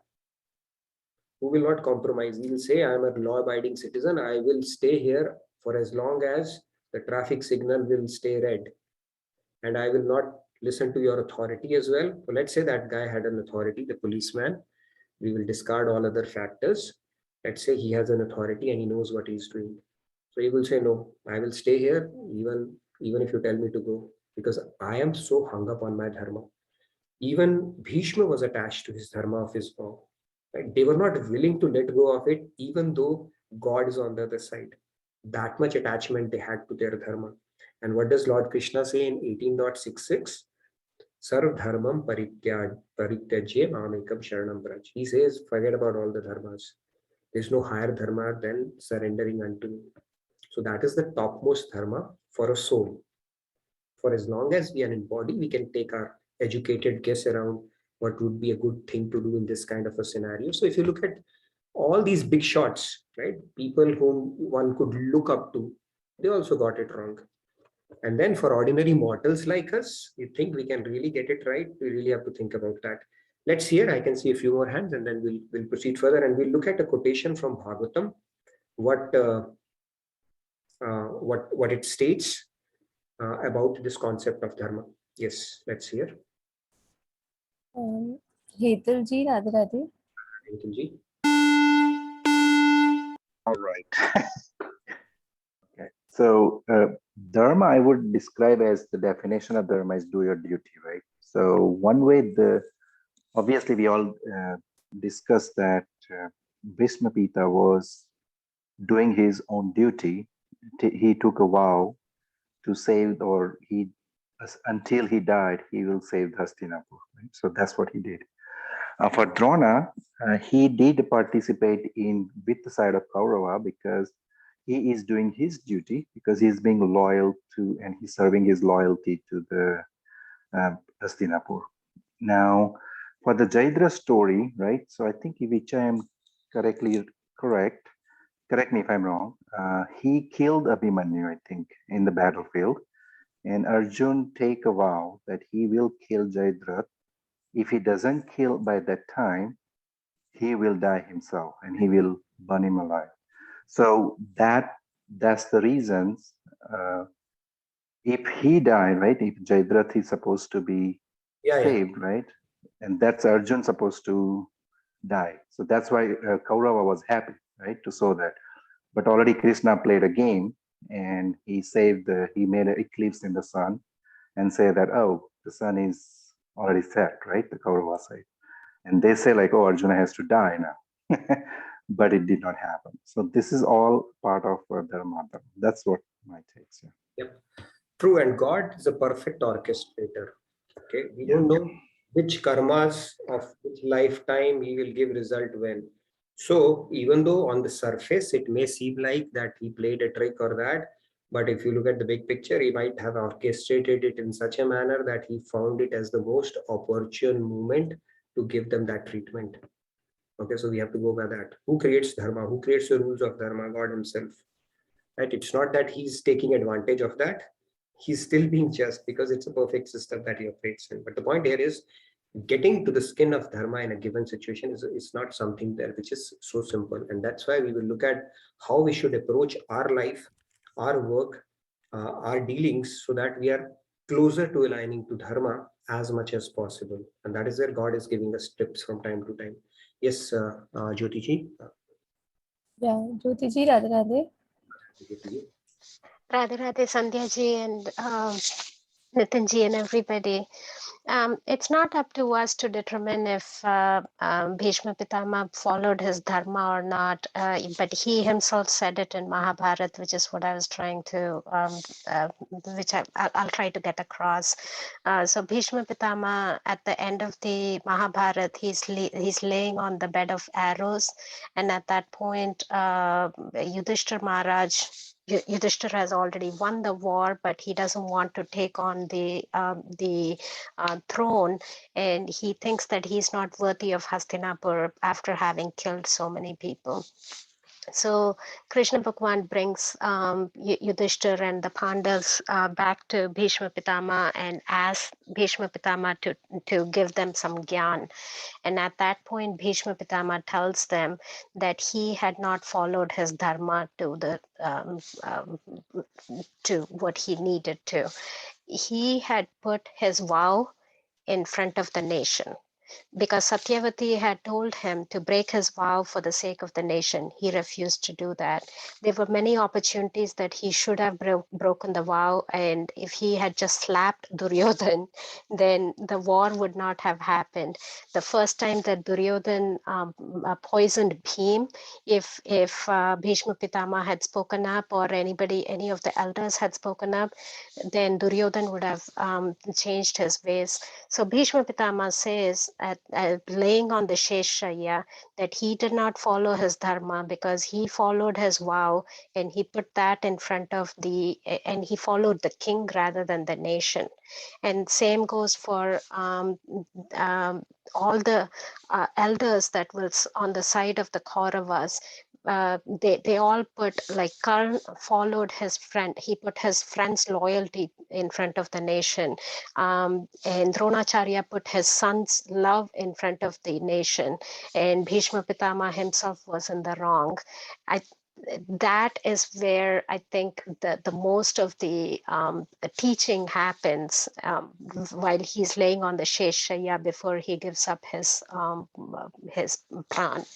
who will not compromise. He will say, I am a law-abiding citizen. I will stay here for as long as the traffic signal will stay red. And I will not listen to your authority as well. So let's say that guy had an authority, the policeman. We will discard all other factors. Let's say he has an authority and he knows what he's doing. So he will say, no, I will stay here even if you tell me to go, because I am so hung up on my dharma. Even Bhishma was attached to his dharma of his vow. Right? They were not willing to let go of it, even though God is on the other side. That much attachment they had to their dharma. And what does Lord Krishna say in 18.66? Sarv dharmam parityajye mamekam sharanam braj. He says, forget about all the dharmas. There's no higher dharma than surrendering unto me. So that is the topmost dharma for a soul. For as long as we are in body, we can take our educated guess around what would be a good thing to do in this kind of a scenario. So if you look at all these big shots, right, people whom one could look up to, they also got it wrong. And then for ordinary mortals like us, you think we can really get it right? We really have to think about that. Let's hear. I can see a few more hands, and then we'll proceed further, and we'll look at a quotation from Bhagavatam. What it states about this concept of dharma. Yes, let's hear. Hetal ji, Radhe Radhe. Hetal ji. All right. Okay. So dharma, I would describe as the definition of dharma is do your duty, right? So one way obviously we all discussed that Bhishma Pita was doing his own duty. He took a vow to save, or until he died, he will save Hastinapur. Right? So that's what he did. For Drona, he did participate with the side of Kaurava because he is doing his duty, because he's being loyal to, and he's serving his loyalty to the Hastinapur. Now, for the Jaidra story, right? So I think which I am correct me if I'm wrong, he killed Abhimanyu, I think, in the battlefield. And Arjun take a vow that he will kill Jaidra. If he doesn't kill by that time, he will die himself and he will burn him alive. So that's the reasons. If he died, right? If Jaidrath is supposed to be saved, right? And that's Arjun supposed to die. So that's why Kaurava was happy, right? To show that. But already Krishna played a game and he made an eclipse in the sun and say that, oh, the sun is already set, right? The Kaurava side. And they say like, oh, Arjuna has to die now. But it did not happen. So this is all part of Dharma. That's what my takes. Yeah. Yep. True. And God is a perfect orchestrator. Okay. We don't know which karmas of which lifetime he will give result when. So even though on the surface it may seem like that he played a trick or that, but if you look at the big picture, he might have orchestrated it in such a manner that he found it as the most opportune moment to give them that treatment. Okay, so we have to go by that. Who creates dharma? Who creates the rules of dharma? God himself. Right? It's not that he's taking advantage of that. He's still being just because it's a perfect system that he operates in. But the point here is getting to the skin of dharma in a given situation is not something there which is so simple. And that's why we will look at how we should approach our life, our work, our dealings, so that we are closer to aligning to dharma as much as possible. And that is where God is giving us tips from time to time. Yes, Jyoti ji. Yeah, Jyoti ji, Radhe Radhe. Radhe Radhe, Sandhya ji and Nitin ji and everybody. It's not up to us to determine if Bhishma Pitama followed his dharma or not, but he himself said it in Mahabharata, which is what I was trying to, which I'll try to get across. So Bhishma Pitama, at the end of the Mahabharata, he's laying on the bed of arrows, and at that point, Yudhishthira Maharaj, Yudhishthira has already won the war, but he doesn't want to take on the throne, and he thinks that he's not worthy of Hastinapur after having killed so many people. So Krishna Bhagwan brings Yudhishthira and the Pandavas back to Bhishma Pitama and asks Bhishma Pitama to give them some gyan. And at that point, Bhishma Pitama tells them that he had not followed his dharma to what he needed to. He had put his vow in front of the nation. Because Satyavati had told him to break his vow for the sake of the nation, he refused to do that. There were many opportunities that he should have broken the vow, and if he had just slapped Duryodhan, then the war would not have happened. The first time that Duryodhan poisoned Bhim, if Bhishma Pitama had spoken up, or any of the elders had spoken up, then Duryodhan would have changed his ways. So Bhishma Pitama says laying on the Sheshaya, that he did not follow his dharma because he followed his vow, and he put that in front of and he followed the king rather than the nation. And same goes for all the elders that was on the side of the Kauravas. They all put, like Karna followed his friend, he put his friend's loyalty in front of the nation, and Dronacharya put his son's love in front of the nation, and Bhishma Pitama himself was in the wrong. That is where I think the most of the teaching happens, while he's laying on the Sheshaya before he gives up his pran.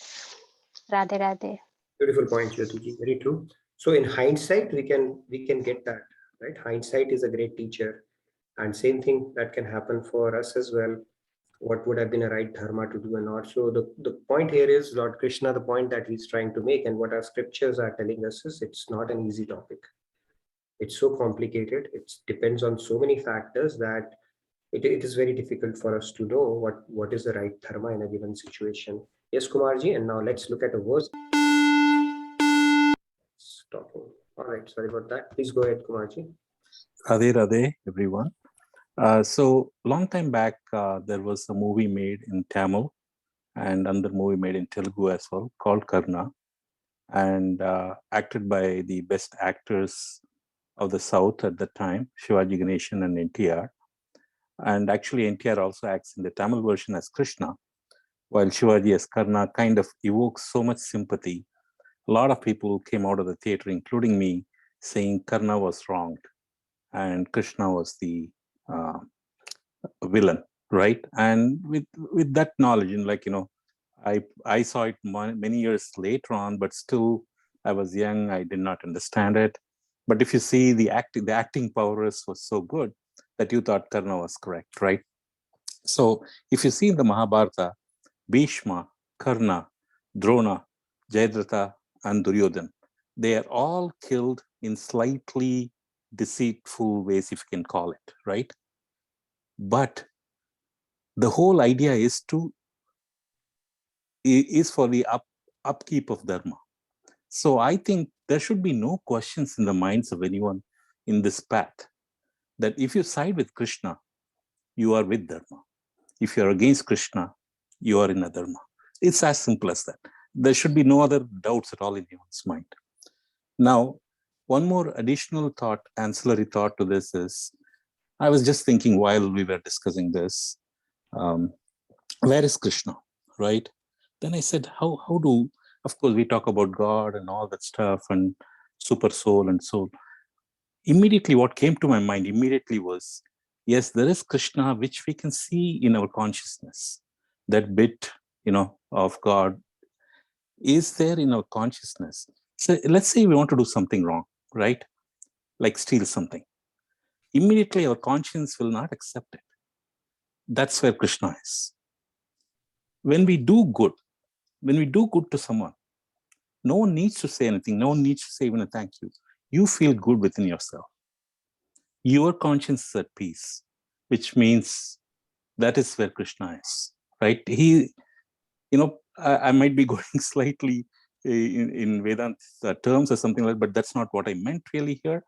Radhe Radhe. Beautiful point, Jyotiji. Very true. So in hindsight, we can get that, right? Hindsight is a great teacher, and same thing that can happen for us as well. What would have been a right dharma to do or not? So the point here is Lord Krishna. The point that he's trying to make, and what our scriptures are telling us, is it's not an easy topic. It's so complicated. It depends on so many factors that it is very difficult for us to know what is the right dharma in a given situation. Yes, Kumarji, and now let's look at a verse. Stopping. All right, sorry about that. Please go ahead, Kumarji. Radhe Radhe, everyone. So long time back, there was a movie made in Tamil and another movie made in Telugu as well called Karna, and acted by the best actors of the South at the time, Shivaji Ganeshan and NTR. And actually NTR also acts in the Tamil version as Krishna, while Shivaji as Karna kind of evokes so much sympathy. A lot of people came out of the theater, including me, saying Karna was wronged and Krishna was the villain, right? And with that knowledge, and like, I saw it many years later on, but still I was young, I did not understand it. But if you see the acting powers was so good that you thought Karna was correct, right? So if you see in the Mahabharata, Bhishma, Karna, Drona, Jayadratha, and Duryodhan, they are all killed in slightly deceitful ways, if you can call it, right? But the whole idea is for the upkeep of dharma. So I think there should be no questions in the minds of anyone in this path, that if you side with Krishna, you are with dharma. If you are against Krishna, you are in adharma. It's as simple as that. There should be no other doubts at all in anyone's mind. Now, one more additional thought, ancillary thought to this is, I was just thinking while we were discussing this, where is Krishna, right? Then I said, how do, of course, we talk about God and all that stuff and super soul and soul. Immediately what came to my mind immediately was, yes, there is Krishna, which we can see in our consciousness. That bit, of God is there in our consciousness. So let's say we want to do something wrong, right? Like steal something. Immediately our conscience will not accept it. That's where Krishna is. When we do good to someone, no one needs to say anything. No one needs to say even a thank you. You feel good within yourself. Your conscience is at peace, which means that is where Krishna is, right? I might be going slightly in Vedanta terms or something like that, but that's not what I meant really here.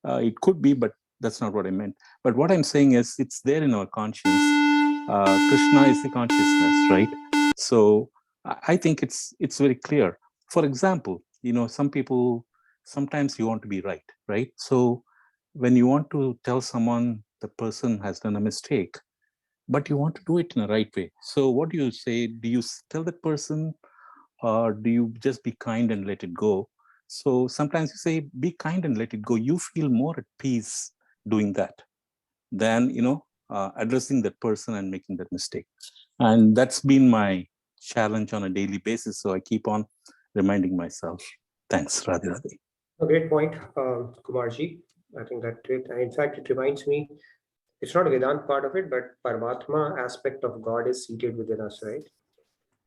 It could be, but that's not what I meant. But what I'm saying is, it's there in our conscience. Krishna is the consciousness, right? So I think it's very clear. For example, some people, sometimes you want to be right? So when you want to tell someone the person has done a mistake, but you want to do it in a right way. So what do you say? Do you tell the person, or do you just be kind and let it go? So sometimes you say, be kind and let it go. You feel more at peace doing that than, addressing that person and making that mistake. And that's been my challenge on a daily basis. So I keep on reminding myself. Thanks, Radhe Radhe. A great point, Kumarji. I think that great. In fact, it reminds me, it's not a Vedanta part of it, but paramatma aspect of God is seated within us, right?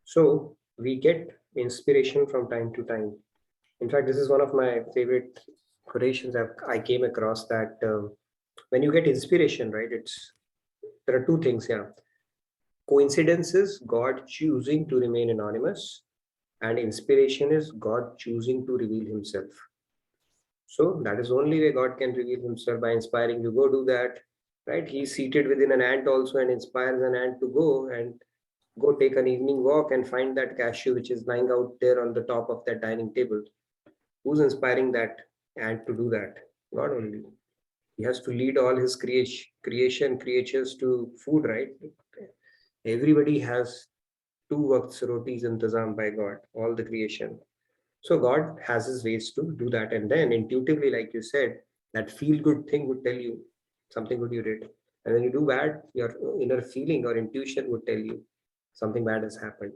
So we get inspiration from time to time. In fact, this is one of my favorite quotations I came across, that when you get inspiration, right, there are two things here. Coincidence is God choosing to remain anonymous, and inspiration is God choosing to reveal himself. So that is the only way God can reveal himself, by inspiring you. Go do that, right? He's seated within an ant also and inspires an ant to go and go take an evening walk and find that cashew which is lying out there on the top of that dining table. Who's inspiring that ant to do that? God only. He has to lead all his creatures to food, right? Everybody has two waqts rotis intizam by God, all the creation. So God has his ways to do that. And then intuitively, like you said, that feel good thing would tell you something good you did. And when you do bad, your inner feeling or intuition would tell you something bad has happened.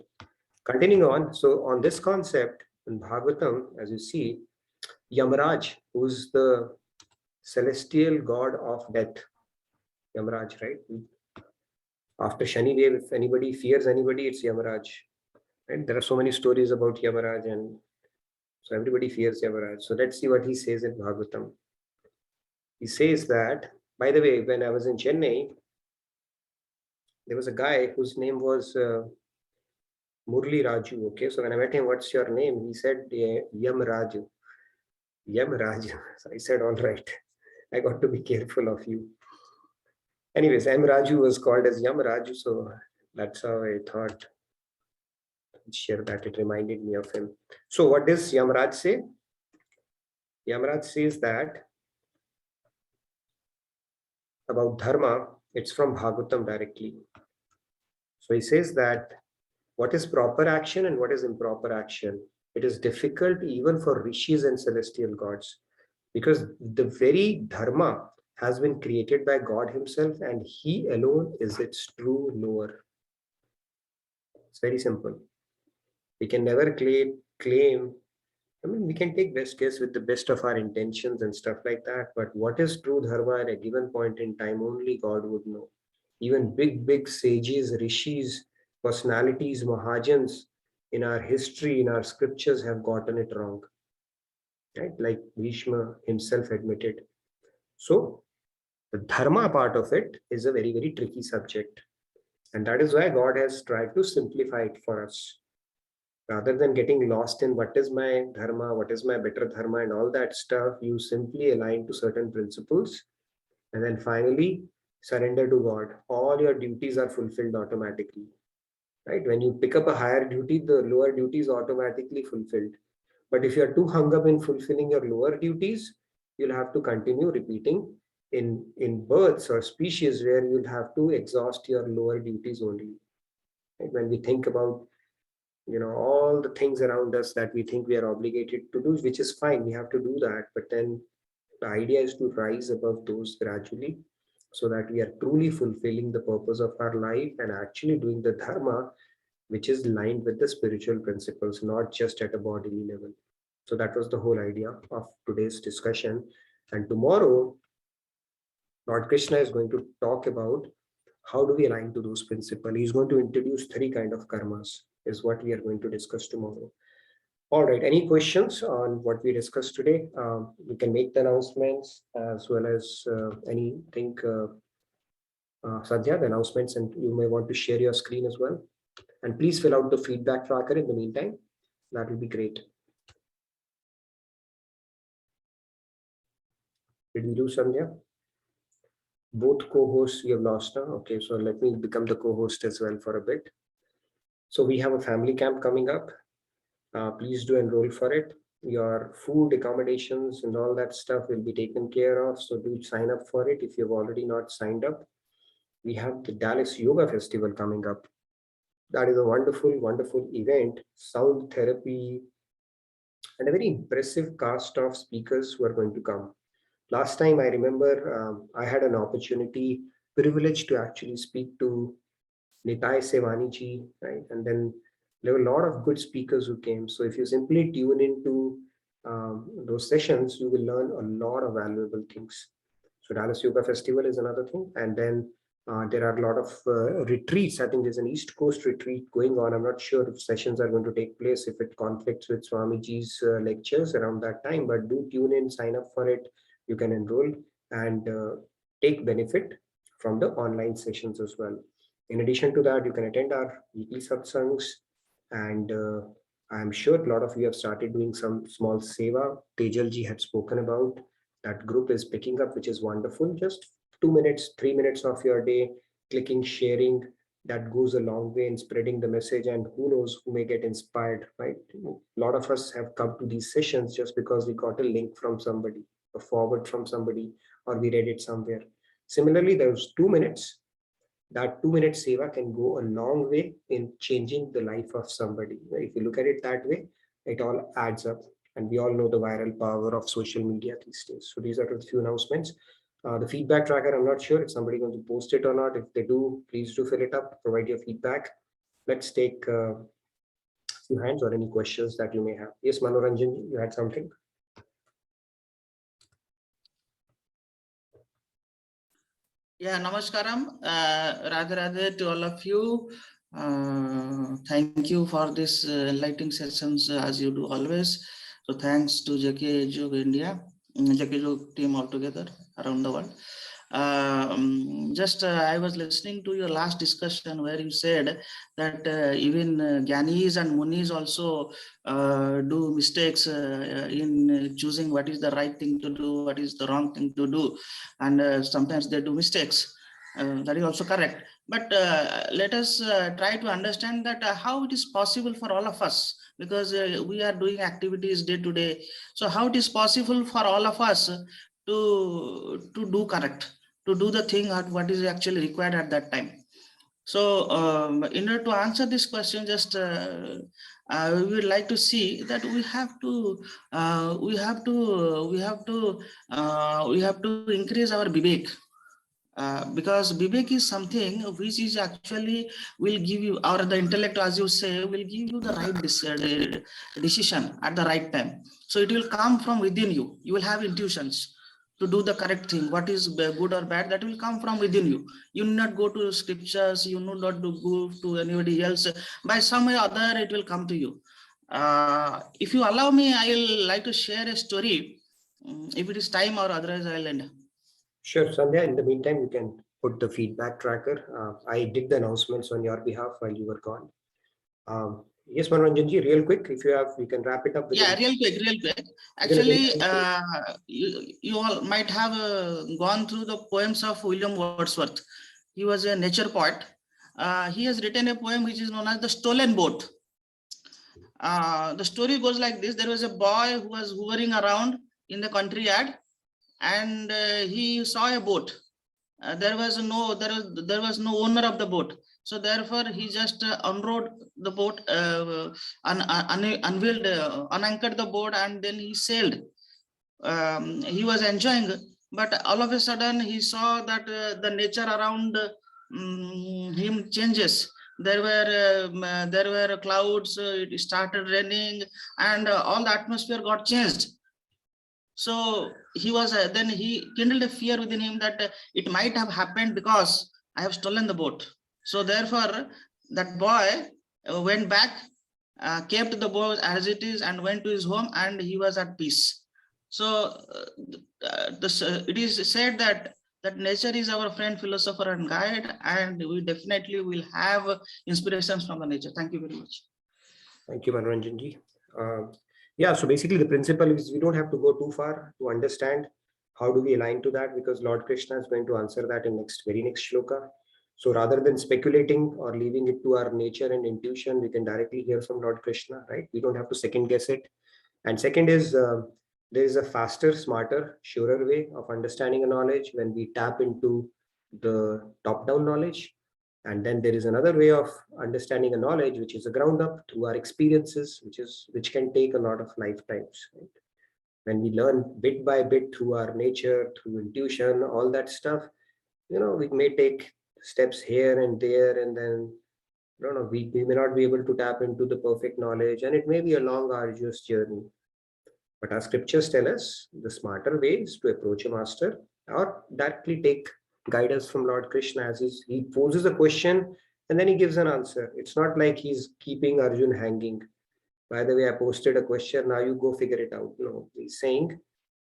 Continuing on, so on this concept in Bhagavatam, as you see, Yamaraj, who's the celestial god of death, Yamaraj, right? After Shanidev, if anybody fears anybody, it's Yamaraj. Right? There are so many stories about Yamaraj, and so everybody fears Yamaraj. So let's see what he says in Bhagavatam. He says that, by the way, when I was in Chennai, there was a guy whose name was Murli Raju. Okay, so when I met him, what's your name? He said, Yam Raju. Yam Raju. So I said, all right, I got to be careful of you. Anyways, M. Raju was called as Yam Raju, so that's how I thought I'd share that. It reminded me of him. So what does Yamaraj say? Yamaraj says that about Dharma, it's from Bhagavatam directly. So he says that what is proper action and what is improper action? It is difficult even for rishis and celestial gods, because the very Dharma has been created by God himself, and he alone is its true knower. It's very simple. We can never claim. I mean, we can take best guess with the best of our intentions and stuff like that. But what is true dharma at a given point in time, only God would know. Even big sages, rishis, personalities, mahajans in our history, in our scriptures have gotten it wrong. Right? Like Bhishma himself admitted. So the dharma part of it is a very tricky subject. And that is why God has tried to simplify it for us. Rather than getting lost in what is my dharma, what is my better dharma, and all that stuff, you simply align to certain principles and then finally surrender to God. All your duties are fulfilled automatically. Right? When you pick up a higher duty, the lower duty is automatically fulfilled. But if you're too hung up in fulfilling your lower duties, you'll have to continue repeating in births or species where you'll have to exhaust your lower duties only. Right? When we think about all the things around us that we think we are obligated to do, which is fine, we have to do that, but then the idea is to rise above those gradually so that we are truly fulfilling the purpose of our life and actually doing the dharma which is lined with the spiritual principles, not just at a bodily level. So that was the whole idea of today's discussion. And tomorrow Lord Krishna is going to talk about how do we align to those principles. He's going to introduce 3 kind of karmas, is what we are going to discuss tomorrow. All right, any questions on what we discussed today? We can make the announcements as well as anything, Sadhya, the announcements, and you may want to share your screen as well. And please fill out the feedback tracker in the meantime. That will be great. Did we do Sandhya? Both co-hosts we have lost now. Okay, so let me become the co-host as well for a bit. So we have a family camp coming up. Please do enroll for it. Your food, accommodations, and all that stuff will be taken care of. So do sign up for it if you've already not signed up. We have the Dallas Yoga Festival coming up. That is a wonderful event. Sound therapy, and a very impressive cast of speakers who are going to come. Last time I remember I had an opportunity, privilege to actually speak to Nitai Sevaniji, right? And then there were a lot of good speakers who came. So if you simply tune into those sessions, you will learn a lot of valuable things. So Dallas Yoga Festival is another thing. And then there are a lot of retreats. I think there's an East Coast retreat going on. I'm not sure if sessions are going to take place, if it conflicts with Swamiji's lectures around that time, but do tune in, sign up for it. You can enroll and take benefit from the online sessions as well. In addition to that, you can attend our weekly satsangs, and I'm sure a lot of you have started doing some small seva. Tejalji had spoken about that. Group is picking up, which is wonderful. Just 2 minutes, 3 minutes of your day, clicking, sharing, that goes a long way in spreading the message, and who knows who may get inspired, right? A lot of us have come to these sessions just because we got a link from somebody, a forward from somebody, or we read it somewhere. Similarly, those 2 minutes, that 2 minute seva can go a long way in changing the life of somebody. If you look at it that way, it all adds up. And we all know the viral power of social media these days. So these are the few announcements. The feedback tracker, I'm not sure if somebody going to post it or not. If they do, please do fill it up, provide your feedback. Let's take a few hands or any questions that you may have. Yes, Manoranjan, you had something? Yeah, namaskaram. Radhe Radhe to all of you. Thank you for this enlightening sessions as you do always. So thanks to JK Jog India, JK Jog team altogether around the world. I was listening to your last discussion where you said that even Gyanis and Munis also do mistakes in choosing what is the right thing to do, what is the wrong thing to do, and sometimes they do mistakes. That is also correct. But let us try to understand that how it is possible for all of us, because we are doing activities day to day. So how it is possible for all of us to do correct, to do the thing what is actually required at that time. So in order to answer this question, just we would like to see that we have to increase our vivek. Because vivek is something which is actually will give you, or the intellect, as you say, will give you the right decision at the right time. So it will come from within you. You will have intuitions to do the correct thing. What is good or bad, that will come from within you. You will not go to scriptures, you will not go to anybody else. By some way or other, it will come to you. If you allow me, I will like to share a story. If it is time, or otherwise I will end. Sure, Sandhya. In the meantime, you can put the feedback tracker. I did the announcements on your behalf while you were gone. Yes, Manoranjanji, real quick, if you have, we can wrap it up. Yeah, real quick. Actually, you all might have gone through the poems of William Wordsworth. He was a nature poet. He has written a poem which is known as The Stolen Boat. The story goes like this. There was a boy who was hovering around in the country yard, and he saw a boat. There was no owner of the boat, so therefore he just unrowed the boat, unanchored the boat, and then he sailed. He was enjoying, but all of a sudden he saw that the nature around him changes. There were clouds. It started raining, and all the atmosphere got changed. So he was then he kindled a fear within him that it might have happened because I have stolen the boat. So therefore that boy went back, kept the boat as it is, and went to his home, and he was at peace. So it is said that nature is our friend, philosopher, and guide, and we definitely will have inspirations from the nature. Thank you very much. Thank you, Manoranjanji. Yeah, so basically the principle is we don't have to go too far to understand how do we align to that, because Lord Krishna is going to answer that in very next shloka. So rather than speculating or leaving it to our nature and intuition, we can directly hear from Lord Krishna, right? We don't have to second guess it. And second is there is a faster, smarter, surer way of understanding a knowledge when we tap into the top-down knowledge. And then there is another way of understanding a knowledge, which is a ground up through our experiences, which can take a lot of lifetimes. Right? When we learn bit by bit through our nature, through intuition, all that stuff, we may take steps here and there, and then we may not be able to tap into the perfect knowledge, and it may be a long, arduous journey. But our scriptures tell us the smarter ways to approach a master, or directly take guidance from Lord Krishna as he poses a question and then he gives an answer. It's not like he's keeping Arjun hanging. By the way, I posted a question, now you go figure it out. No, he's saying,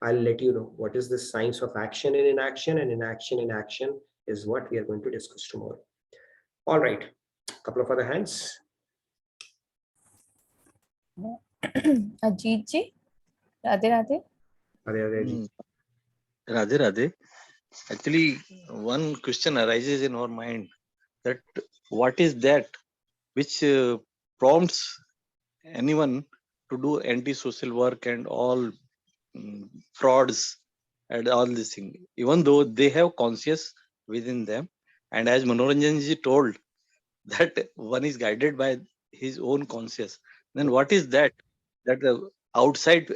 I'll let you know what is the science of action and inaction, and inaction in action is what we are going to discuss tomorrow. All right, couple of other hands. Ajit ji, Radhe Radhe. Radhe Radhe. Actually, one question arises in our mind that what is that which prompts anyone to do anti-social work and all frauds and all this thing, even though they have conscious within them. And as Manoranjan ji told that one is guided by his own conscious, then what is that the outside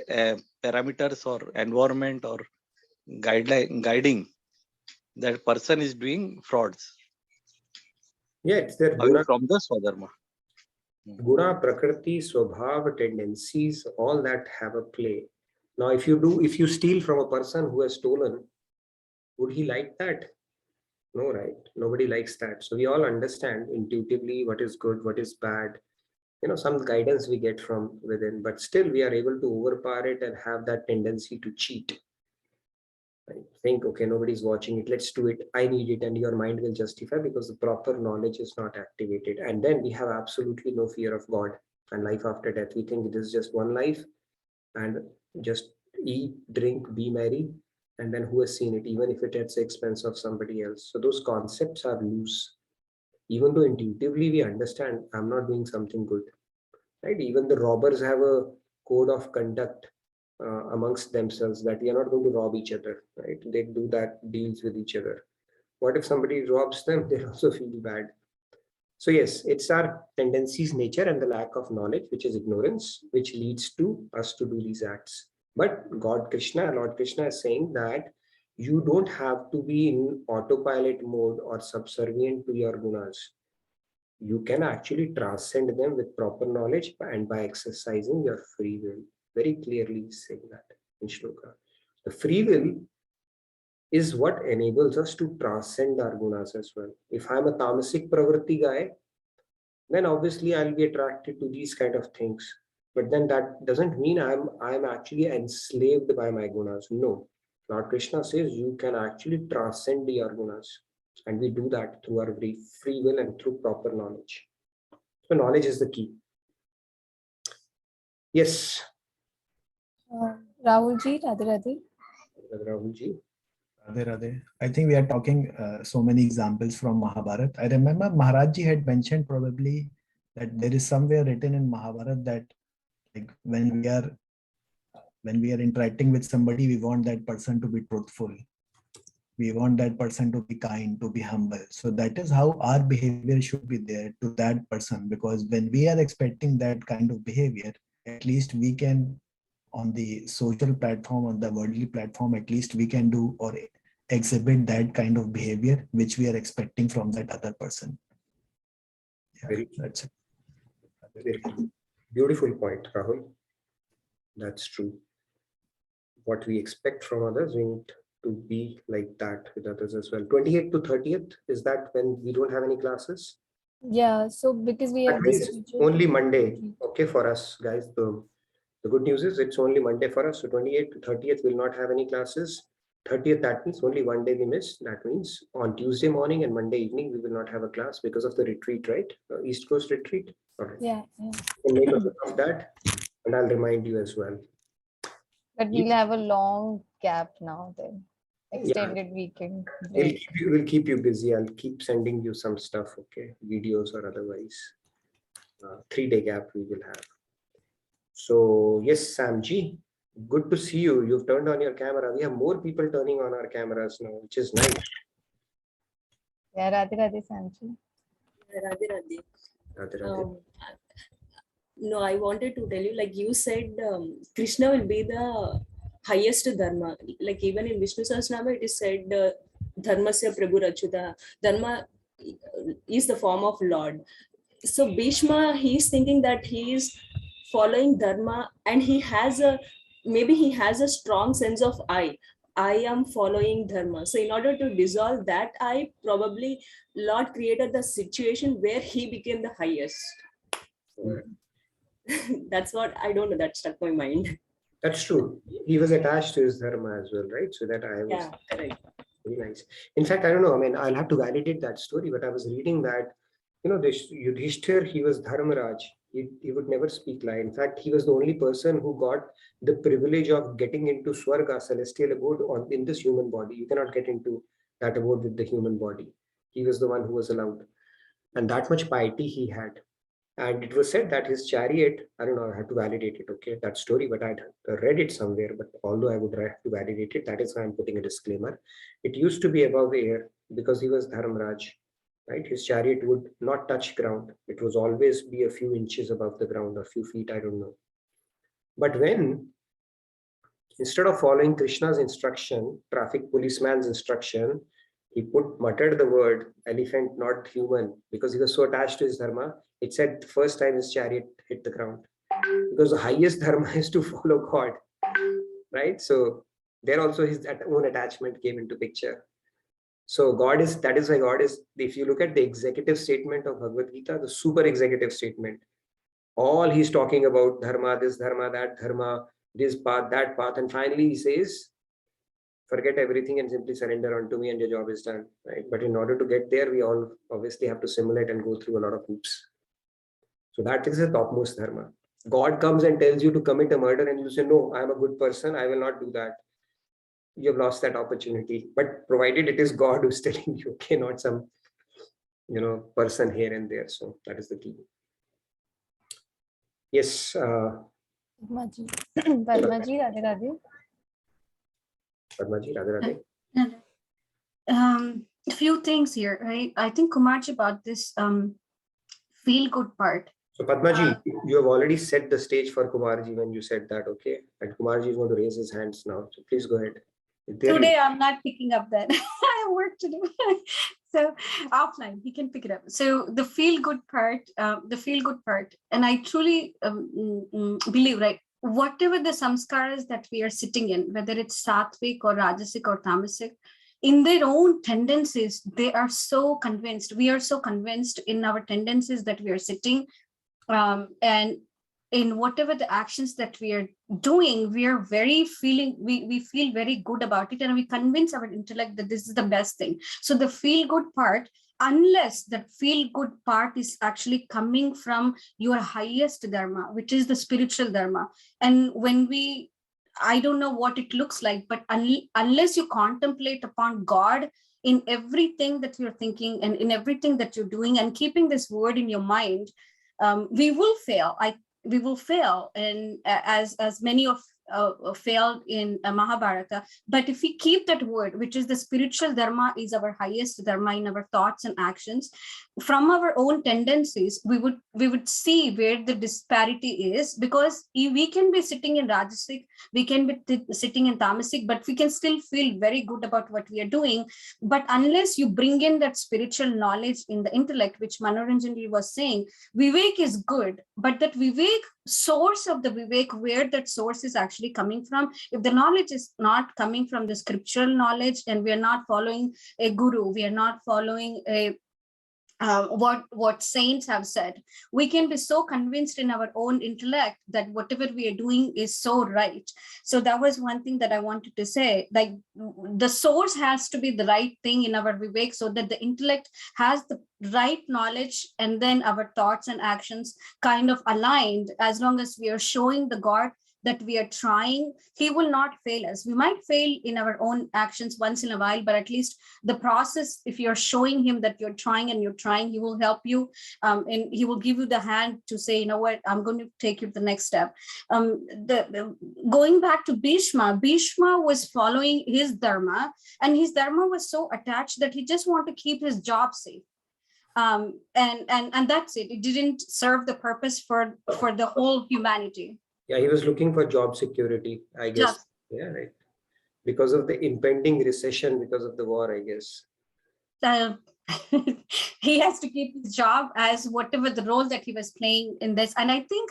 parameters or environment or guiding that person is doing frauds? Yeah, it's their away guna, from the Swadharma. guna, prakriti, swabhav, tendencies, all that have a play. Now, if you steal from a person who has stolen, would he like that? No, right? Nobody likes that. So we all understand intuitively what is good, what is bad. Some guidance we get from within, but still we are able to overpower it and have that tendency to cheat. Right? Think, okay, nobody's watching it, let's do it, I need it, and your mind will justify because the proper knowledge is not activated. And then we have absolutely no fear of God and life after death. We think it is just one life and just eat, drink, be merry, and then who has seen it, even if it at the expense of somebody else. So those concepts are loose. Even though intuitively we understand I'm not doing something good, right? Even the robbers have a code of conduct amongst themselves that we are not going to rob each other, right? They do that deals with each other. What if somebody robs them? They also feel bad. So yes, it's our tendencies, nature, and the lack of knowledge, which is ignorance, which leads to us to do these acts. But Lord Krishna is saying that you don't have to be in autopilot mode or subservient to your gunas. You can actually transcend them with proper knowledge and by exercising your free will. Very clearly saying that in shloka. The free will is what enables us to transcend our gunas as well. If I'm a tamasic pravritti guy, then obviously I'll be attracted to these kind of things. But then that doesn't mean I'm actually enslaved by my gunas. No. Lord Krishna says you can actually transcend your gunas. And we do that through our free will and through proper knowledge. So knowledge is the key. Yes. Rahul ji, Radhe Radhe. Rahul ji. Radhe Radhe. I think we are talking so many examples from Mahabharata. I remember Maharaj ji had mentioned probably that there is somewhere written in Mahabharata that like when we are interacting with somebody, we want that person to be truthful. We want that person to be kind, to be humble. So that is how our behavior should be there to that person, because when we are expecting that kind of behavior, at least we can, on the social platform, on the worldly platform, at least we can do or exhibit that kind of behavior which we are expecting from that other person. Yeah, that's it. Very beautiful point, Rahul. That's true. What we expect from others, we need to be like that with others as well. 28th to 30th, is that when we don't have any classes? Yeah, so because we have this only Monday, okay, for us guys. The good news is it's only Monday for us. So 28th to 30th will not have any classes. 30th, that means only one day we miss. That means on Tuesday morning and Monday evening we will not have a class because of the retreat, right? East Coast retreat. All right. Yeah. We'll make a note of that, and I'll remind you as well. But we'll have a long gap now then. Extended weekend break. We'll keep you busy. I'll keep sending you some stuff, okay? Videos or otherwise. 3-day gap we will have. So yes, Samji, good to see you. You've turned on your camera. We have more people turning on our cameras now, which is nice. Yeah, Radhe Radhe, Samji. Radhe Radhe. Radhe Radhe. No, I wanted to tell you, like you said, Krishna will be the highest dharma. Like even in Vishnu Sahasranama, it is said, Dharmasya Prabhu Rachuta. Dharma is the form of Lord. So Bhishma, he is thinking that he is following Dharma, and he has a strong sense of I am following Dharma. So in order to dissolve that, probably Lord created the situation where he became the highest. So, that's what, I don't know, that struck my mind. That's true. He was attached to his dharma as well, right? So that I was. Yeah, correct. Very nice. In fact, I don't know. I mean, I'll have to validate that story, but I was reading that this Yudhishthir, he was Dharmaraj. He would never speak lie. In fact, he was the only person who got the privilege of getting into Swarga, celestial abode, in this human body. You cannot get into that abode with the human body. He was the one who was allowed. And that much piety he had. And it was said that his chariot, I don't know, I have to validate it, okay, that story, but I'd read it somewhere. But although I would have to validate it, that is why I'm putting a disclaimer. It used to be above air because he was Dharmaraj, right? His chariot would not touch ground. It was always be a few inches above the ground, a few feet, I don't know. But when, instead of following Krishna's instruction, traffic policeman's instruction, he muttered the word elephant, not human, because he was so attached to his dharma. It said the first time his chariot hit the ground, because the highest dharma is to follow God, right? So there also his own attachment came into picture. So that is why God is, if you look at the executive statement of Bhagavad Gita, the super executive statement, all he's talking about dharma, this dharma, that dharma, this path, that path, and finally he says, forget everything and simply surrender unto me and your job is done, right? But in order to get there, we all obviously have to simulate and go through a lot of hoops. So that is the topmost dharma. God comes and tells you to commit a murder and you say, no, I am a good person, I will not do that. You have lost that opportunity. But provided it is God who's telling you, okay, not some, person here and there. So that is the key. Yes. Padmaji, Padmaji, Radhe Radhe. Padmaji, Radhe Radhe. A few things here, right? I think Kumarji about this feel good part. So Padmaji, you have already set the stage for Kumarji when you said that, okay? And Kumarji is going to raise his hands now. So please go ahead. Today I'm not picking up that. I have work to do. So offline, he can pick it up. So the feel good part, and I truly believe, right? Whatever the samskaras that we are sitting in, whether it's sattvic or rajasic or tamasic, in their own tendencies, they are so convinced. We are so convinced in our tendencies that we are sitting, and in whatever the actions that we are doing, we are we feel very good about it, and we convince our intellect that this is the best thing. So the feel good part, unless that feel good part is actually coming from your highest dharma, which is the spiritual dharma. And when I don't know what it looks like, but unless you contemplate upon God in everything that you're thinking and in everything that you're doing and keeping this word in your mind, we will fail. We will fail, and as many of failed in Mahabharata. But if we keep that word, which is the spiritual dharma, is our highest dharma in our thoughts and actions, from our own tendencies, we would see where the disparity is, because we can be sitting in rajasic, we can be sitting in tamasic, but we can still feel very good about what we are doing. But unless you bring in that spiritual knowledge in the intellect, which Manoranjan was saying, vivek is good, but that vivek, source of the vivek, where that source is actually coming from, if the knowledge is not coming from the scriptural knowledge, and we are not following a guru, we are not following what saints have said, we can be so convinced in our own intellect that whatever we are doing is so right. So that was one thing that I wanted to say, like the source has to be the right thing in our vivek, so that the intellect has the right knowledge, and then our thoughts and actions kind of aligned. As long as we are showing the God that we are trying, he will not fail us. We might fail in our own actions once in a while, but at least the process, if you're showing him that you're trying and you're trying, he will help you, and he will give you the hand to say, you know what, I'm going to take you to the next step. Going back to Bhishma was following his dharma, and his dharma was so attached that he just wanted to keep his job safe. And that's it. It didn't serve the purpose for the whole humanity. Yeah, he was looking for job security, I guess. Yes. Yeah, right. Because of the impending recession, because of the war, I guess. He has to keep his job as whatever the role that he was playing in this. And I think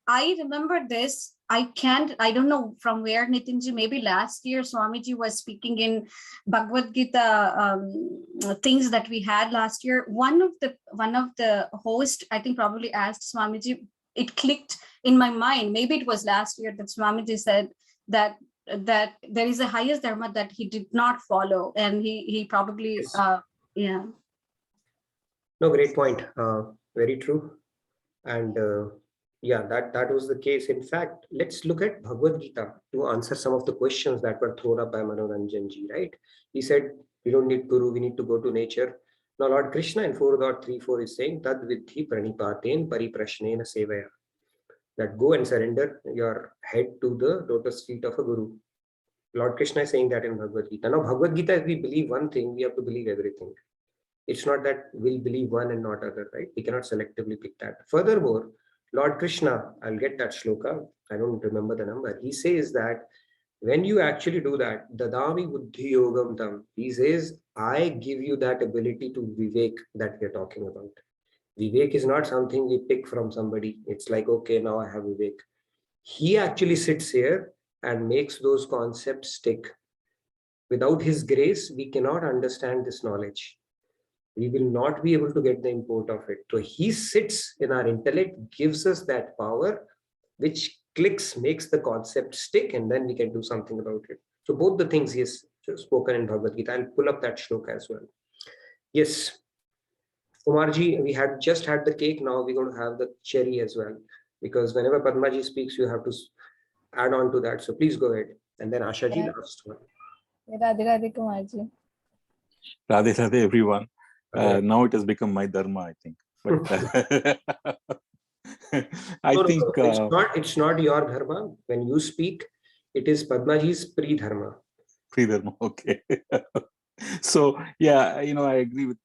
I remember this. I don't know from where, Nitinji, maybe last year Swamiji was speaking in Bhagavad Gita things that we had last year. One of the hosts, I think, probably asked Swamiji, it clicked in my mind, maybe it was last year, that Swamiji said that there is a highest dharma that he did not follow, and he probably, yes. Yeah. No, great point. Very true. And yeah, that was the case. In fact, let's look at Bhagavad Gita to answer some of the questions that were thrown up by Manoranjan ji, right? He said, we don't need Guru, we need to go to nature. Now, Lord Krishna in 4.34 is saying, Tad vidhi pranipaten pariprashnena sevaya. That go and surrender your head to the lotus feet of a Guru. Lord Krishna is saying that in Bhagavad Gita. Now, Bhagavad Gita, if we believe one thing, we have to believe everything. It's not that we'll believe one and not other, right? We cannot selectively pick that. Furthermore, Lord Krishna, I'll get that shloka, I don't remember the number. He says that when you actually do that, dadami buddhi yogam tam, he says, I give you that ability to vivek that we're talking about. Vivek is not something we pick from somebody. It's like, okay, now I have vivek. He actually sits here and makes those concepts stick. Without his grace, we cannot understand this knowledge. We will not be able to get the import of it. So he sits in our intellect, gives us that power, which clicks, makes the concept stick, and then we can do something about it. So both the things he has spoken in Bhagavad Gita. I'll pull up that shloka as well. Yes, Kumarji, we had just had the cake. Now we're going to have the cherry as well, because whenever Padmaji speaks, you have to add on to that. So please go ahead. And then Ashaji, the last one. Radhe Radhe Kumarji. Radhe Radhe, everyone. Now it has become my dharma, I think. But I think it's not your dharma. When you speak, it is Padmaji's pre-dharma. Pre-dharma, okay. So yeah, I agree with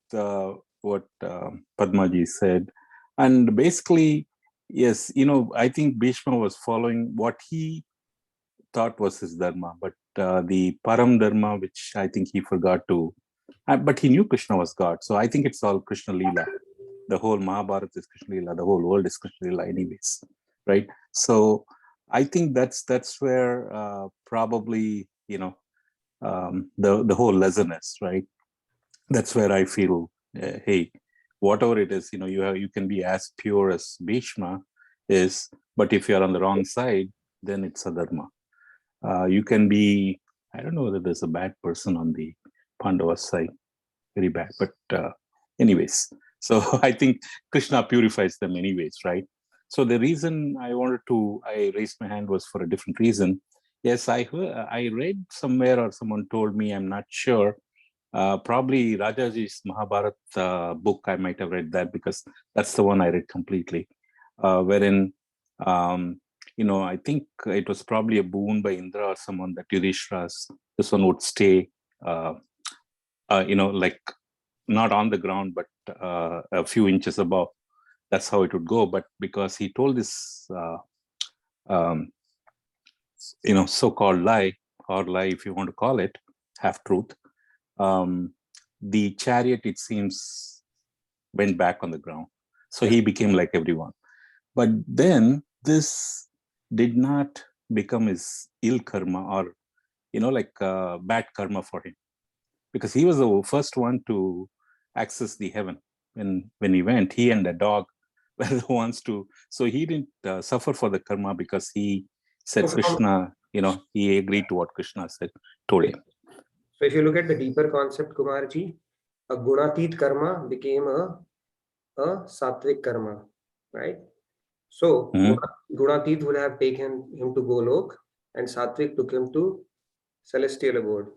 what Padmaji said, and basically, yes, I think Bhishma was following what he thought was his dharma, but the param dharma, which I think he forgot to. But he knew Krishna was God. So I think it's all Krishna Leela. The whole Mahabharata is Krishna Leela. The whole world is Krishna Leela anyways, right? So I think that's where probably, the whole lesson is, right? That's where I feel, hey, whatever it is, you can be as pure as Bhishma is, but if you're on the wrong side, then it's a dharma. You can be, I don't know whether there's a bad person on the Pandava side, very bad, but anyways, so I think Krishna purifies them anyways, right? So the reason I raised my hand was for a different reason. Yes, I read somewhere, or someone told me, I'm not sure, probably Rajaji's Mahabharata book, I might have read that, because that's the one I read completely, wherein I think it was probably a boon by Indra or someone that Yudhishthira's, this one would stay, like not on the ground, but a few inches above. That's how it would go. But because he told this, so-called lie, or lie if you want to call it, half-truth, the chariot, it seems, went back on the ground. So he became like everyone. But then this did not become his ill karma, or, like bad karma for him. Because he was the first one to access the heaven. When he went, he and the dog were the ones to, so he didn't suffer for the karma, because he said Krishna, he agreed to what Krishna said, told him. So if you look at the deeper concept, Kumarji, a gunatit karma became a sattvic karma, right? So gunatit would have taken him to Golok, and sattvic took him to celestial abode.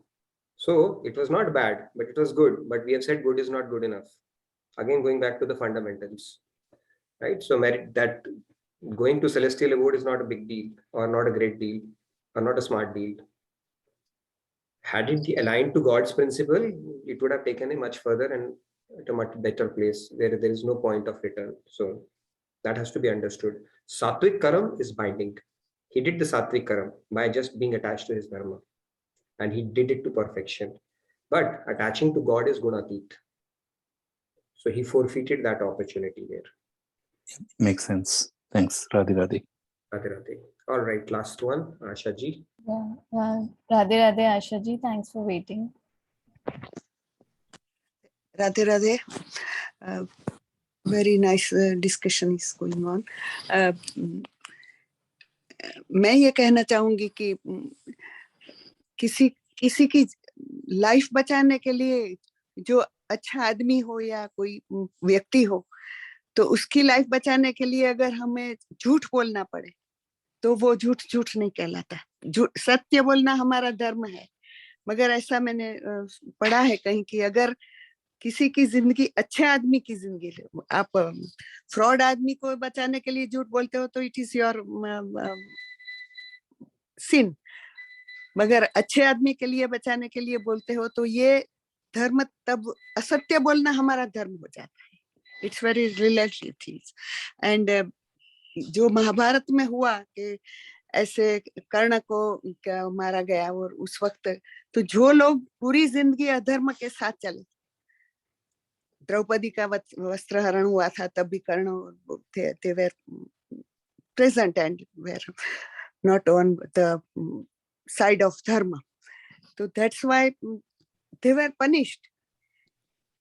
So it was not bad, but it was good. But we have said good is not good enough. Again, going back to the fundamentals, right? So that going to celestial abode is not a big deal, or not a great deal, or not a smart deal. Had it aligned to God's principle, it would have taken him much further and at a much better place where there is no point of return. So that has to be understood. Sattvic karam is binding. He did the sattvic karam by just being attached to his dharma, and he did it to perfection. But attaching to God is gunatit. So he forfeited that opportunity there. Makes sense. Thanks, Radhe Radhe. Radhe Radhe. All right, last one, Ashaji. Yeah, Radhe Radhe Ashaji, thanks for waiting. Radhe Radhe. Very nice discussion is going on. मैं ये कहना चाहूंगी कि किसी की life बचाने के लिए जो अच्छा आदमी हो या कोई व्यक्ति हो, तो उसकी लाइफ बचाने के लिए अगर हमें झूठ बोलना पड़े तो वो झूठ झूठ नहीं कहलाता। झूठ, सत्य बोलना हमारा धर्म है। मगर ऐसा मैंने पढ़ा है कहीं कि अगर किसी की जिंदगी, अच्छे आदमी की जिंदगी, आप फ्रॉड आदमी को बचाने के लिए झूठ बोलते हो तो इट इज योर सिन, मगर अच्छे आदमी के लिए बचाने के लिए बोलते हो तो ये धर्म, तब असत्य बोलना हमारा धर्म हो जाता है। इट्स वेरी रिलेटिव चीज। एंड जो महाभारत में हुआ कि ऐसे कर्ण को क्या मारा गया, और उस वक्त तो जो लोग पूरी जिंदगी अधर्म के साथ चले, द्रौपदी का वस्त्र हरण हुआ था तब भी कर्ण they were present and were not on the side of dharma, so that's why they were punished.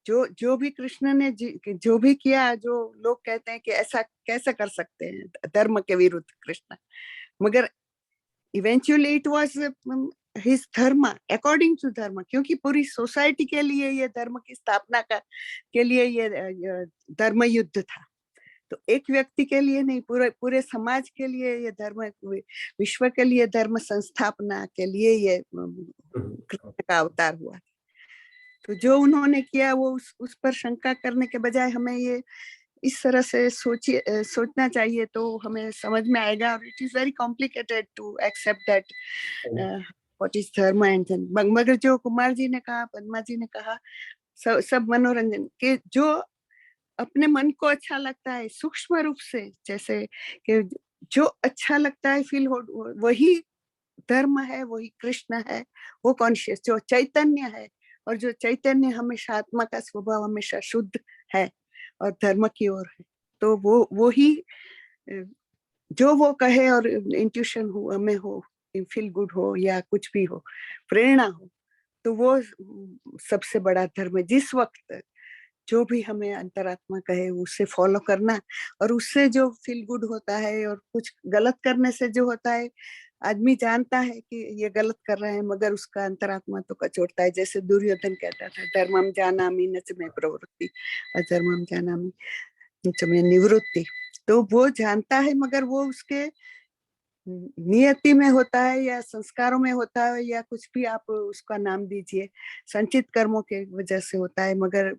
जो भी कृष्ण ने जो भी किया, जो लोग कहते हैं कि ऐसा कैसे कर सकते हैं धर्म के विरुद्ध कृष्ण, मगर इवेंचुअली इट वाज हिज धर्म अकॉर्डिंग टू धर्म, क्योंकि पूरी सोसाइटी के लिए ये धर्म की स्थापना के लिए ये धर्म युद्ध था। तो एक व्यक्ति के लिए नहीं, पूरे समाज के लिए ये धर्म, विश्व के लिए धर्म संस्थापना के लिए ये कृष्ण का अवतार हुआ। तो जो उन्होंने किया वो उस पर शंका करने के बजाय हमें ये इस तरह से सोचना चाहिए, तो हमें समझ में आएगा। और it is very complicated to accept that what is dharma and, मगर जो कुमार जी ने कहा, पद्मा जी ने कहा, सब मनोरंजन के जो अपने मन को अच्छा लगता है सूक्ष्म रूप से, जैसे कि जो अच्छा लगता है फील हो, वही धर्म है, वही कृष्ण है, वो कॉन्शियस जो चैतन्य है। और जो चैतन्य हमेशा, आत्मा का स्वभाव हमेशा शुद्ध है और धर्म की ओर है। तो वो ही जो वो कहे, और इंट्यूशन हो हमें हो, फील गुड हो या कुछ भी हो, प्रेरणा हो, तो वो सबसे बड़ा धर्म है। जिस वक्त जो भी हमें अंतरात्मा कहे उसे फॉलो करना, और उससे जो फील गुड होता है, और कुछ गलत करने से जो होता है, आदमी जानता है कि ये गलत कर रहा है मगर उसका अंतरात्मा तो कचोटता है। जैसे दुर्योधन कहता था, धर्मम जानामि न च मे प्रवृत्ति, अधर्मम जानामि न च मे निवृत्ति। तो वो जानता है मगर वो उसके नियति में होता है या संस्कारों में होता है, या कुछ भी आप उसका नाम दीजिए, संचित कर्मों के वजह से होता है, मगर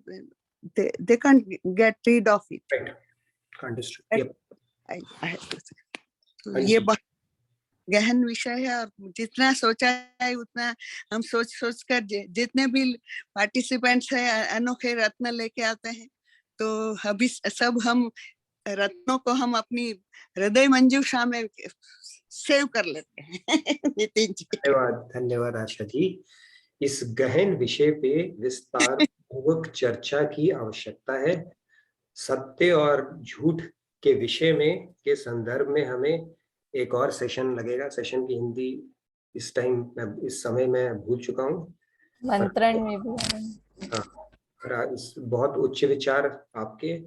they can't get rid of it. Right. Understood. Yep. I have to say. तो ये बहुत गहन विषय है, और जितना सोचा है उतना हम सोच कर जितने भी पार्टिसिपेंट्स हैं अनोखे रत्न लेके आते हैं, तो अभी सब हम रत्नों को हम अपनी हृदय मंजूषा में सेव कर लेते हैं। नितिन जी, धन्यवाद आशा जी। इस गहन विषय पे विस्तार पूर्वक चर्चा की आवश्यकता है। सत्य और झूठ के विषय में, के संदर्भ में हमें एक और सेशन लगेगा। सेशन की हिंदी इस समय मैं भूल चुका हूँ। मंत्रण में भी हाँ, बहुत उच्च विचार आपके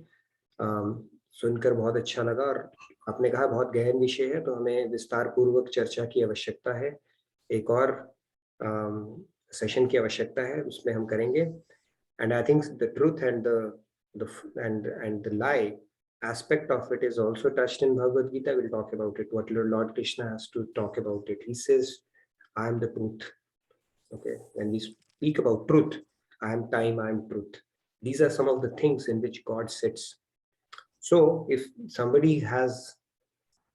सुनकर बहुत अच्छा लगा, और आपने कहा बहुत गहन विषय है, तो हमें विस्तार पूर्वक चर्चा की आवश्यकता है। एक और सेशन की आवश्यकता है, उसमें हम करेंगे। And I think the truth and the lie aspect of it is also touched in Bhagavad Gita. We'll talk about it, what Lord Krishna has to talk about it. He says, I am the truth. Okay, when we speak about truth, I am time, I am truth. These are some of the things in which God sits. So if somebody has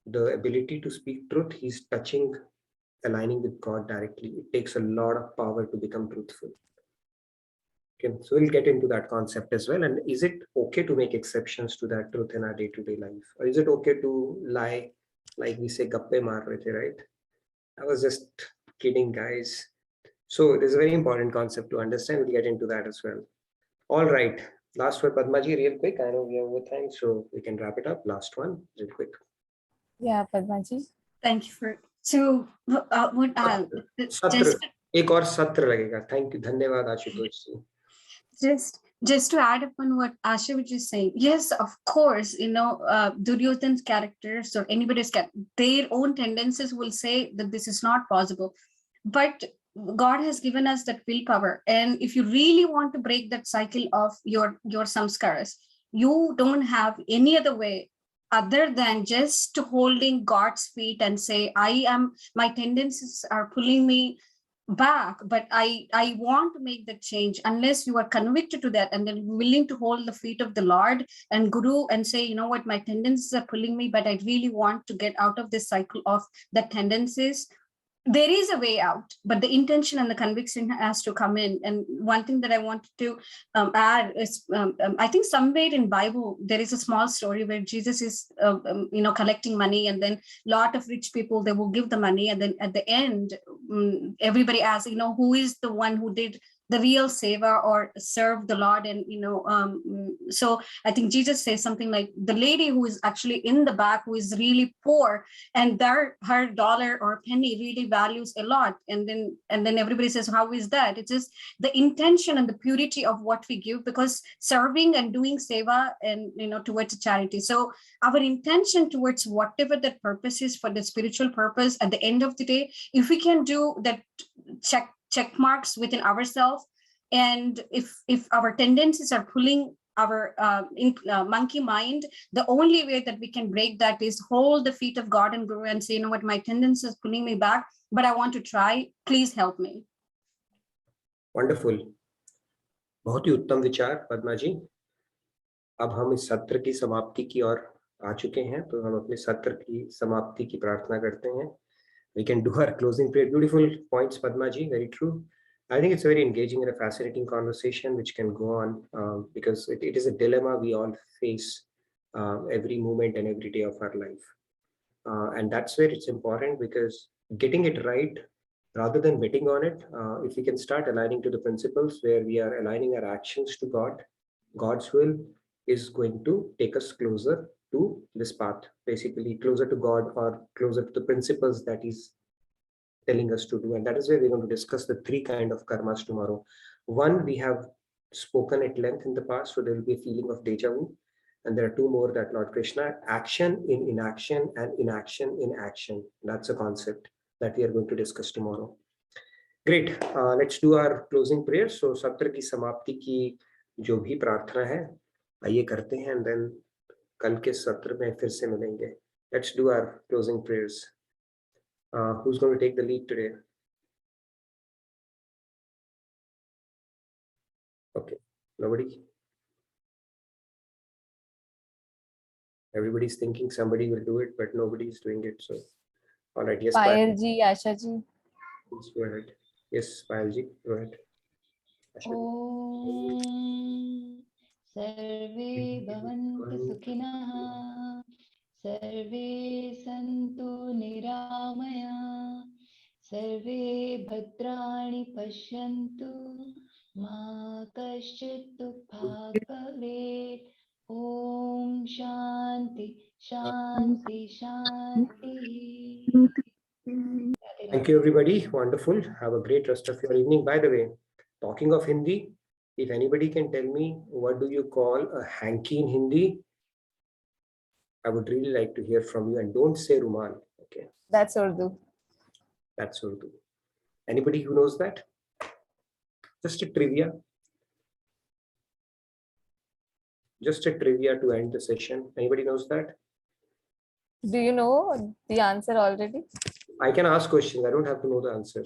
the ability to speak truth, he's touching, aligning with God directly. It takes a lot of power to become truthful. Okay, so we'll get into that concept as well. And is it okay to make exceptions to that truth in our day-to-day life? Or is it okay to lie, like we say, gappe maar rahe the, right? I was just kidding, guys. So it is a very important concept to understand. We'll get into that as well. All right. Last word, Padma ji, real quick. I know we are over time, so we can wrap it up. Last one, real quick. Yeah, Padma ji. Thank you for so what सत्र, एक और सत्र लगेगा। Thank you, धन्यवाद आशुतोष जी। Just to add upon what Asha was just saying, yes, of course, Duryodhan's characters or anybody's their own tendencies will say that this is not possible. But God has given us that willpower. And if you really want to break that cycle of your samskaras, you don't have any other way other than just holding God's feet and say, my tendencies are pulling me back, but I want to make that change. Unless you are convicted to that and then willing to hold the feet of the Lord and Guru and say, you know what, my tendencies are pulling me, but I really want to get out of this cycle of the tendencies. There is a way out, but the intention and the conviction has to come in. And one thing that I wanted to add is, I think somewhere in Bible there is a small story where Jesus is, collecting money, and then a lot of rich people, they will give the money, and then at the end, everybody asks, who is the one who did the real seva or serve the Lord? And so I think Jesus says something like, the lady who is actually in the back, who is really poor, and her dollar or penny really values a lot, and then everybody says, how is that? It's just the intention and the purity of what we give, because serving and doing seva and towards a charity. So our intention towards whatever that purpose is, for the spiritual purpose, at the end of the day, if we can do that, check marks within ourselves, and if our tendencies are pulling our monkey mind, the only way that we can break that is hold the feet of God and Guru and say, what, my tendency is pulling me back, but I want to try, please help me. Wonderful. बहुत ही उत्तम विचार पद्मा जी। अब हम इस सत्र की समाप्ति की ओर आ चुके हैं, तो हम अपने सत्र की समाप्ति की प्रार्थना करते हैं। We can do our closing prayer. Beautiful points, Padma ji, very true. I think it's a very engaging and a fascinating conversation which can go on because it is a dilemma we all face every moment and every day of our life. And that's where it's important, because getting it right rather than betting on it, if we can start aligning to the principles where we are aligning our actions to God, God's will is going to take us closer to this path, basically closer to God or closer to the principles that He's telling us to do. And that is where we're going to discuss the three kind of karmas tomorrow. One, we have spoken at length in the past, so there will be a feeling of deja vu. And there are two more that Lord Krishna, action in inaction and inaction in action. That's a concept that we are going to discuss tomorrow. Great. Let's do our closing prayer. So सत्र की समाप्ति की जो भी प्रार्थना है, आइए करते हैं, and then कल के सत्र में फिर से मिलेंगे. Let's do our closing prayers. Who's going to take the lead today? Okay, nobody. Everybody's thinking somebody will do it, but nobody's doing it. So, all right. Yes, Payal ji, Asha ji. Please go ahead. Yes, Payal ji, go ahead. Asha ji. Om Sarve Bhavantu Sukhinah Sarve Santu Niramaya Sarve Bhadrani Pashyantu Ma Kaschit Dukha Bhavet. Om Shanti Shanti Shanti. Thank you, everybody. Wonderful. Have a great rest of your evening. By the way, talking of Hindi, if anybody can tell me what do you call a hanky in Hindi, I would really like to hear from you. And don't say Rumal. Okay. That's Urdu. That's Urdu. Anybody who knows that? Just a trivia. Just a trivia to end the session. Anybody knows that? Do you know the answer already? I can ask questions. I don't have to know the answer.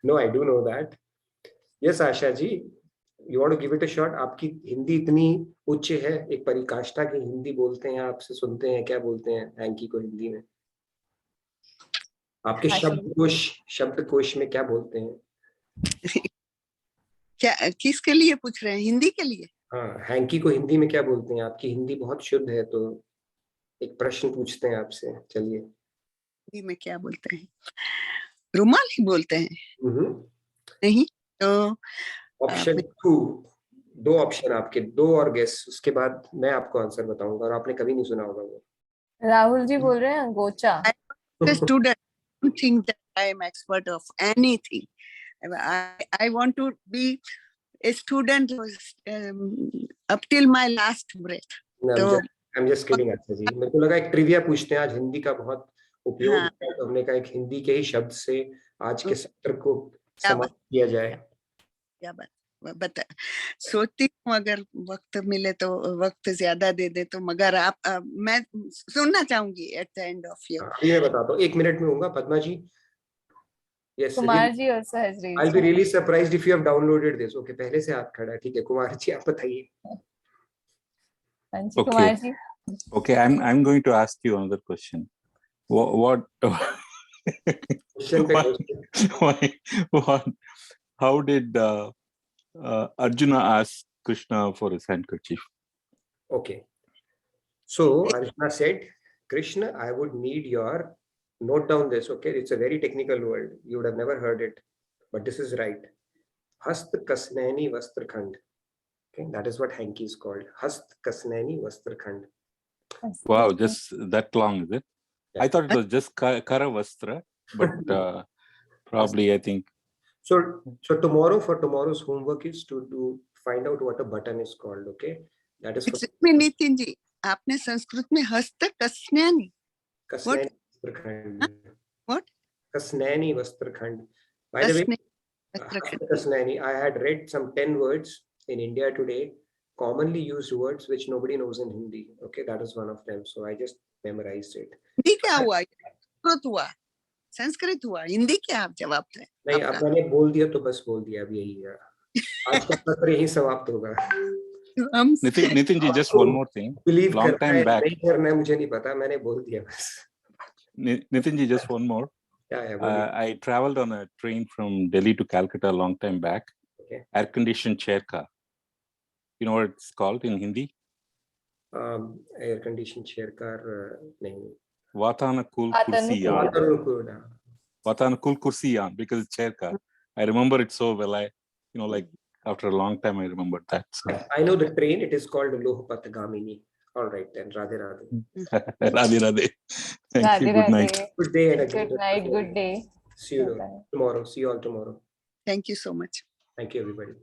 No, I do know that. Yes, Asha ji, you want to give it a shot? आपकी हिंदी इतनी उच्च है, एक परिकाष्ठा की हिंदी बोलते हैं, आपसे सुनते हैं, क्या बोलते हैं हैंकी को हिंदी में? आपके शब्दकोश में क्या बोलते हैं? क्या किसके लिए पूछ रहे हैं? हिंदी के लिए? हाँ, हैंकी को हिंदी में क्या बोलते हैं? आपकी हिंदी बहुत शुद्ध है, तो एक प्रश्न पूछते हैं आपसे. चलिए. हिंदी में क्या बोलते हैं? रुमाल ही बोलते हैं. नहीं तो ऑप्शन 2, 2 ऑप्शन आपके, 2 और गेस, उसके बाद मैं आपको आंसर बताऊंगा, और आपने कभी नहीं सुना होगा वो. राहुल जी बोल रहे हैं गोचा. The student don't think that I am expert of anything. I want to be a student up till my last breath. I'm just kidding, अच्छा जी. मेरे को लगा एक ट्रिविया पूछते हैं आज. हिंदी का बहुत उपयोग हाँ। किया, तो हमने कहा एक हिंदी के ही शब्द से आज के सत्र को क्या समाप्त किया जाए। क्या बात बता, सोचती हूँ अगर वक्त मिले तो वक्त ज्यादा दे दे तो, मगर आप मैं सुनना चाहूंगी at the end of your. अभी मैं बताता हूँ, 1 मिनट में होगा। पद्मा जी, yes, Kumar ji also has raised I'll be hand. really surprised if you have downloaded this. Okay, पहले से हाथ खड़ा है, ठीक है। कुमार जी आप बताइए। Panchi Kumar ji. Okay, I'm going to ask you another question. What Question पे question. what how did Arjuna ask Krishna for his handkerchief? Okay. So Arjuna said, Krishna, I would need your, note down this, okay? It's a very technical word. You would have never heard it, but this is right. Hasta kasnani vastrakhand. Okay, that is what hanky is called. Hasta kasnani vastrakhand. Wow, just that long, is it? I thought it was just kara vastra, but probably I think. So tomorrow, for tomorrow's homework is to find out what a button is called. Okay, that is for Nitin ji, आपने संस्कृत में हस्त कसन्यानी kasnani vastrakhand. What? Kasnani vastrakhand. By the way, kasnani, I had read some 10 words in India today, commonly used words which nobody knows in Hindi. Okay, that is one of them. So I just memorized it. Hindi क्या हुआ, संस्कृत हुआ, संस्कृत हुआ, हिंदी क्या आप जवाब दें? नहीं, अब मैंने बोल दिया तो बस बोल दिया, अब यही है। आज का सत्र यही समाप्त होगा। Nitin ji, just one more thing. Believe Long करना time है, back. नहीं करना है मुझे नहीं पता, मैंने बोल दिया बस। Nitin ji, just one more. I traveled on a train from Delhi to Calcutta a long time back. Okay. Air-conditioned chair car. You know what it's called in Hindi? Air-conditioned chair car, नहीं. Vatanukul Kursiyan. Vatanukul Kursiyan, because it's chair car. I remember it so well. Like after a long time, I remembered that. So. I know the train. It is called Lohpatgamini. All right then. Radhe Radhe. Radhe Radhe. Thank you. Good night. Good day and a Good night. Good day. See you tomorrow. See you all tomorrow. Thank you so much. Thank you, everybody.